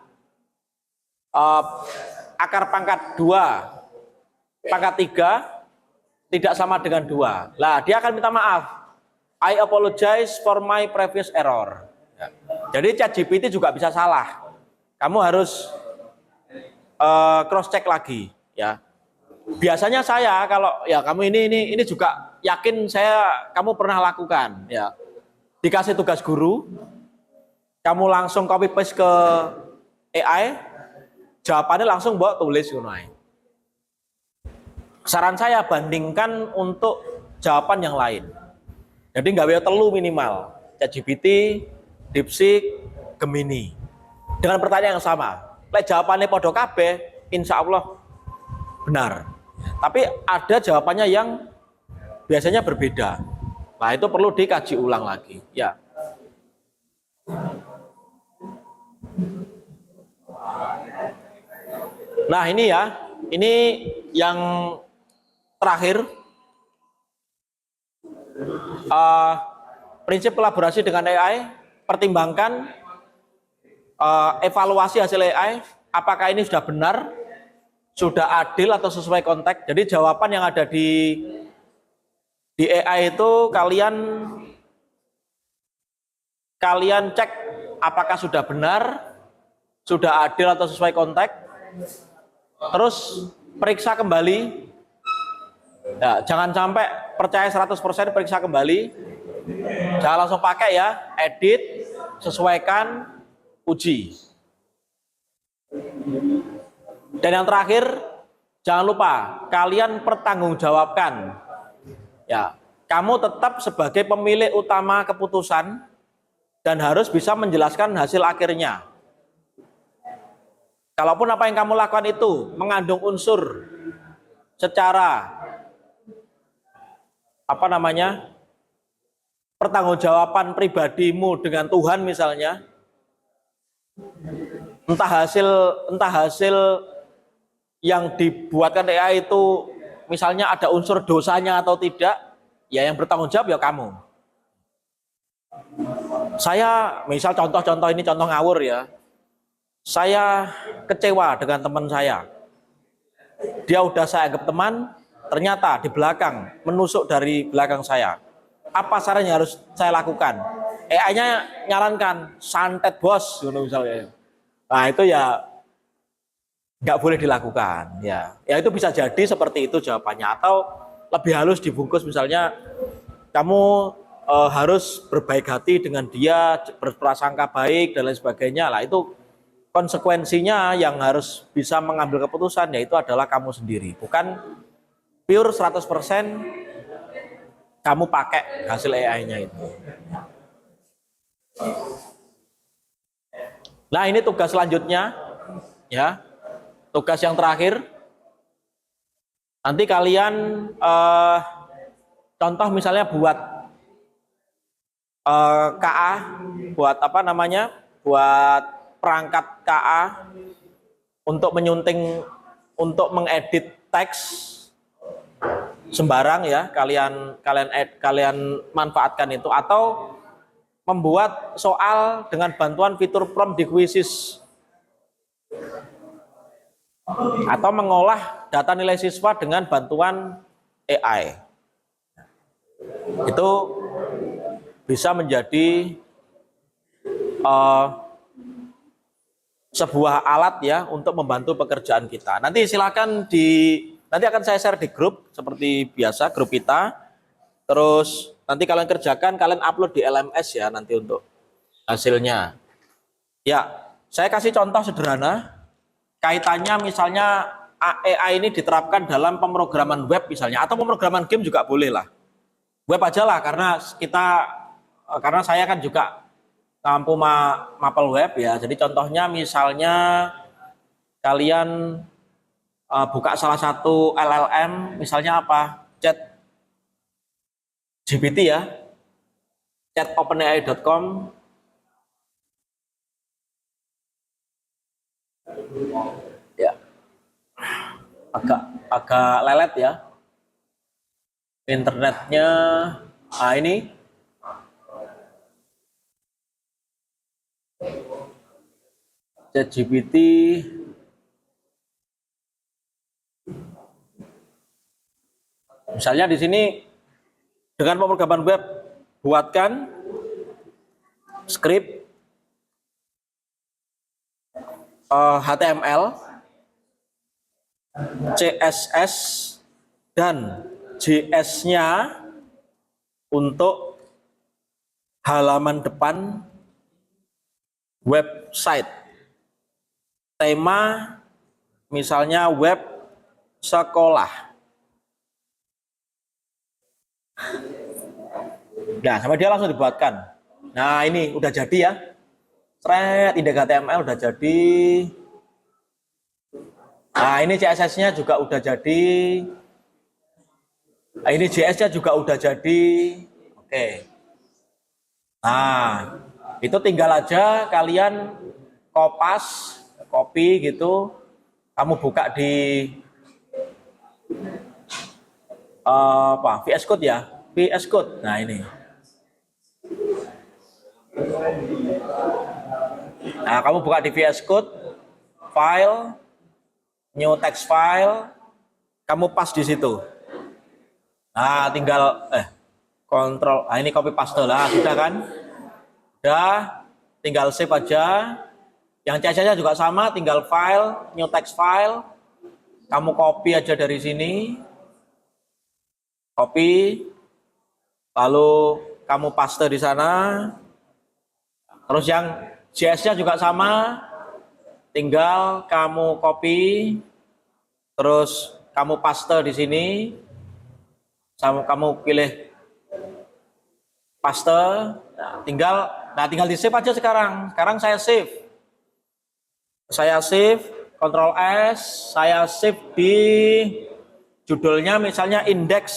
akar pangkat 2 pangkat 3 tidak sama dengan 2. Lah, dia akan minta maaf. I apologize for my previous error. Ya. Jadi ChatGPT juga bisa salah. Kamu harus cross check lagi, ya. Biasanya saya kalau ya kamu ini juga yakin kamu pernah lakukan, ya. Dikasih tugas guru, kamu langsung copy paste ke AI, jawabannya langsung bawa tulis ngono. Saran saya bandingkan untuk jawaban yang lain. Jadi nggak boleh telu minimal. ChatGPT, DeepSeek, Gemini. Dengan pertanyaan yang sama. Lek jawabannya podo kabeh, insya Allah benar. Tapi ada jawabannya yang biasanya berbeda. Nah, itu perlu dikaji ulang lagi. Ya. Nah, ini ya. Ini yang terakhir, prinsip kolaborasi dengan AI, pertimbangkan evaluasi hasil AI, apakah ini sudah benar, sudah adil atau sesuai konteks. Jadi jawaban yang ada di AI itu kalian cek apakah sudah benar, sudah adil atau sesuai konteks, terus periksa kembali. Ya, jangan sampai percaya 100%, periksa kembali. Jangan langsung pakai ya, edit, sesuaikan, uji. Dan yang terakhir, jangan lupa kalian pertanggungjawabkan. Ya, kamu tetap sebagai pemilik utama keputusan dan harus bisa menjelaskan hasil akhirnya. Kalaupun apa yang kamu lakukan itu mengandung unsur secara pertanggungjawaban pribadimu dengan Tuhan misalnya, entah hasil yang dibuatkan AI itu misalnya ada unsur dosanya atau tidak, ya yang bertanggung jawab ya kamu. Saya misal contoh ini contoh ngawur ya, saya kecewa dengan teman saya, dia udah saya anggap teman, ternyata di belakang menusuk dari belakang saya. Apa saran yang harus saya lakukan? AI-nya nyarankan santet bos, misalnya. Nah itu ya nggak boleh dilakukan. Ya itu bisa jadi seperti itu jawabannya. Atau lebih halus dibungkus, misalnya kamu harus berbaik hati dengan dia, berprasangka baik dan lain sebagainya. Lah itu konsekuensinya yang harus bisa mengambil keputusan yaitu adalah kamu sendiri, bukan pure 100% kamu pakai hasil AI-nya itu. Nah, ini tugas selanjutnya ya. Tugas yang terakhir. Nanti kalian contoh misalnya buat KA, buat buat perangkat KA untuk menyunting, untuk mengedit teks sembarang ya, kalian manfaatkan itu, atau membuat soal dengan bantuan fitur prompt di Quizzes, atau mengolah data nilai siswa dengan bantuan AI. Itu bisa menjadi sebuah alat ya untuk membantu pekerjaan kita. Nanti silakan nanti akan saya share di grup seperti biasa, grup kita. Terus nanti kalian kerjakan, kalian upload di LMS ya nanti untuk hasilnya. Ya, saya kasih contoh sederhana. Kaitannya misalnya AI ini diterapkan dalam pemrograman web misalnya, atau pemrograman game juga boleh lah. Web aja lah, karena saya kan juga mampu mapel web ya. Jadi contohnya misalnya kalian buka salah satu LLM, misalnya apa? Chat GPT ya, chat openai.com. Ya, agak lelet ya internetnya. Nah, ini ChatGPT misalnya di sini dengan pemrograman web, buatkan skrip HTML, CSS dan JS-nya untuk halaman depan website. Tema misalnya web sekolah. Nah, sama dia langsung dibuatkan. Nah, ini udah jadi ya. Thread index HTML udah jadi. Nah, ini CSS-nya juga udah jadi. Nah, ini JS-nya juga udah jadi. Oke. Nah, itu tinggal aja kalian copy gitu. Kamu buka di VS Code ya. VS Code. Nah, ini. Nah, kamu buka di VS Code, file, new text file, kamu paste di situ. Nah, tinggal kontrol. Nah, ini copy paste lah, sudah kan? Udah, tinggal save aja. Yang CSS-nya juga sama, tinggal file, new text file. Kamu copy aja dari sini. Copy. Lalu kamu paste di sana. Terus yang JS-nya juga sama, tinggal kamu copy, terus kamu paste di sini, kamu pilih paste, tinggal di save aja sekarang. Sekarang saya save, Ctrl S, saya save di judulnya misalnya index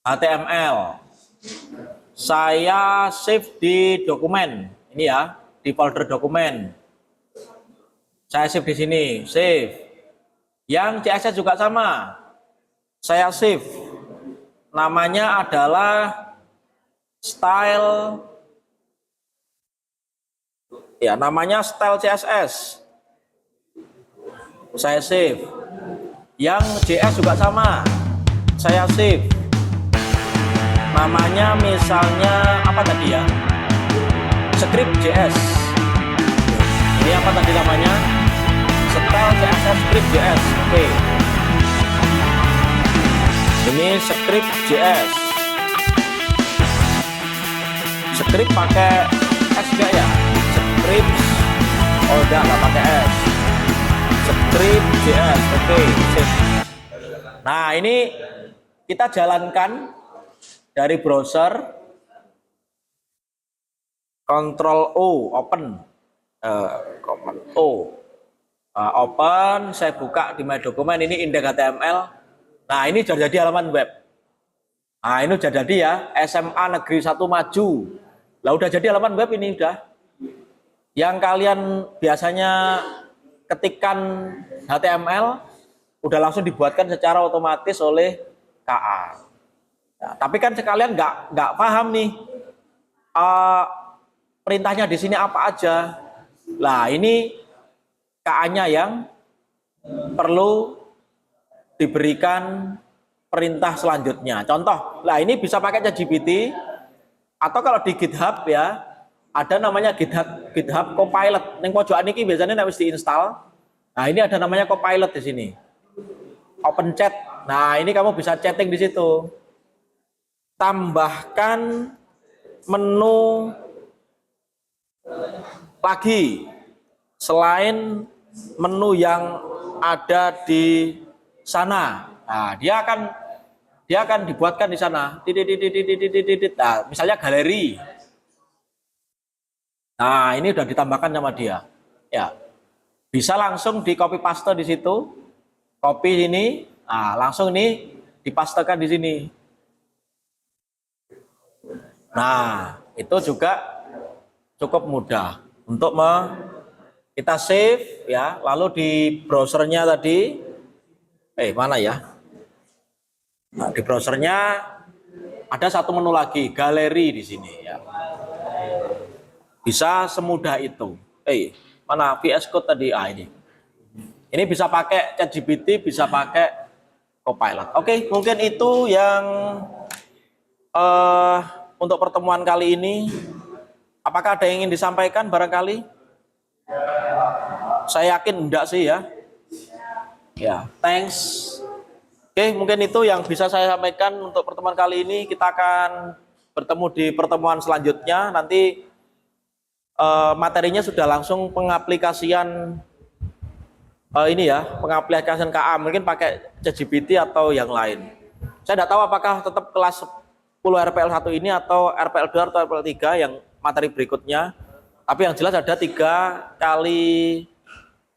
HTML. Saya save di dokumen, ini ya, di folder dokumen. Saya save di sini, save. Yang CSS juga sama. Saya save. Namanya adalah style. Ya, namanya style CSS. Saya save. Yang JS juga sama. Saya save. Namanya misalnya apa tadi ya? Script JS. Ini apa tadi namanya? Style CSS script JS. Oke. Ini script JS. Script pakai S enggak ya? Script. Oh, enggak pakai S. Script JS. Oke, sip. Nah, ini kita jalankan dari browser, Ctrl O, open, Command O, open. Saya buka di my dokumen, ini index HTML. Nah, ini sudah jadi halaman web. Nah, ini sudah jadi ya, SMA Negeri 1 Maju. Lah, udah jadi halaman web ini udah. Yang kalian biasanya ketikkan HTML, udah langsung dibuatkan secara otomatis oleh KA. Ya, tapi kan sekalian nggak paham nih perintahnya di sini apa aja. Lah, ini KA-nya yang perlu diberikan perintah selanjutnya. Contoh, lah ini bisa pakai ChatGPT. Atau kalau di GitHub ya, ada namanya GitHub Copilot. Yang pojokan ini biasanya harus diinstal. Nah, ini ada namanya Copilot di sini. Open chat. Nah, ini kamu bisa chatting di situ. Tambahkan menu lagi selain menu yang ada di sana. Nah, dia akan dibuatkan di sana. Nah, misalnya galeri. Nah, ini udah ditambahkan sama dia. Ya. Bisa langsung di copy paste di situ. Copy ini, nah, langsung ini dipastekan di sini. Nah, itu juga cukup mudah untuk kita save ya, lalu di browsernya tadi mana ya? Nah, di browsernya ada satu menu lagi, galeri di sini ya. Bisa semudah itu. Mana VS Code tadi? Ini. Ini bisa pakai ChatGPT, bisa pakai Copilot. Oke, mungkin itu yang untuk pertemuan kali ini. Apakah ada yang ingin disampaikan barangkali? Saya yakin enggak sih ya. Ya, thanks. Oke, mungkin itu yang bisa saya sampaikan untuk pertemuan kali ini. Kita akan bertemu di pertemuan selanjutnya. Nanti materinya sudah langsung pengaplikasian ini ya, pengaplikasian KA, mungkin pakai ChatGPT atau yang lain. Saya tidak tahu apakah tetap kelas 10 RPL 1 ini atau RPL 2 atau RPL 3 yang materi berikutnya. Tapi yang jelas ada 3 kali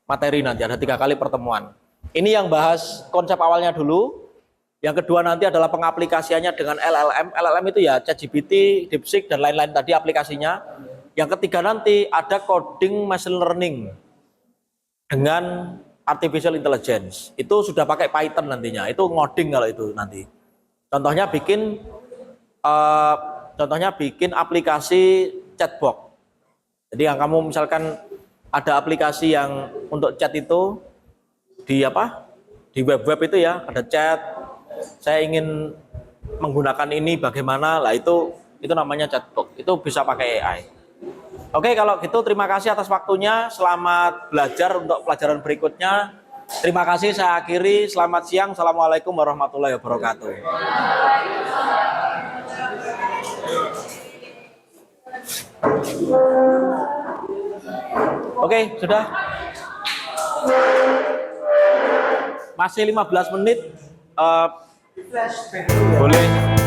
materi nanti, ada 3 kali pertemuan. Ini yang bahas konsep awalnya dulu. Yang kedua nanti adalah pengaplikasiannya dengan LLM. LLM itu ya ChatGPT, DeepSeek, dan lain-lain tadi aplikasinya. Yang ketiga nanti ada coding machine learning dengan artificial intelligence. Itu sudah pakai Python nantinya. Itu ngoding kalau itu nanti. Contohnya bikin aplikasi chatbot. Jadi yang kamu misalkan ada aplikasi yang untuk chat itu di web itu ya, ada chat. Saya ingin menggunakan ini bagaimana? Lah itu namanya chatbot. Itu bisa pakai AI. Oke, kalau gitu terima kasih atas waktunya. Selamat belajar untuk pelajaran berikutnya. Terima kasih, saya akhiri. Selamat siang. Assalamualaikum warahmatullahi wabarakatuh. Oke, sudah. Masih 15 menit. Boleh.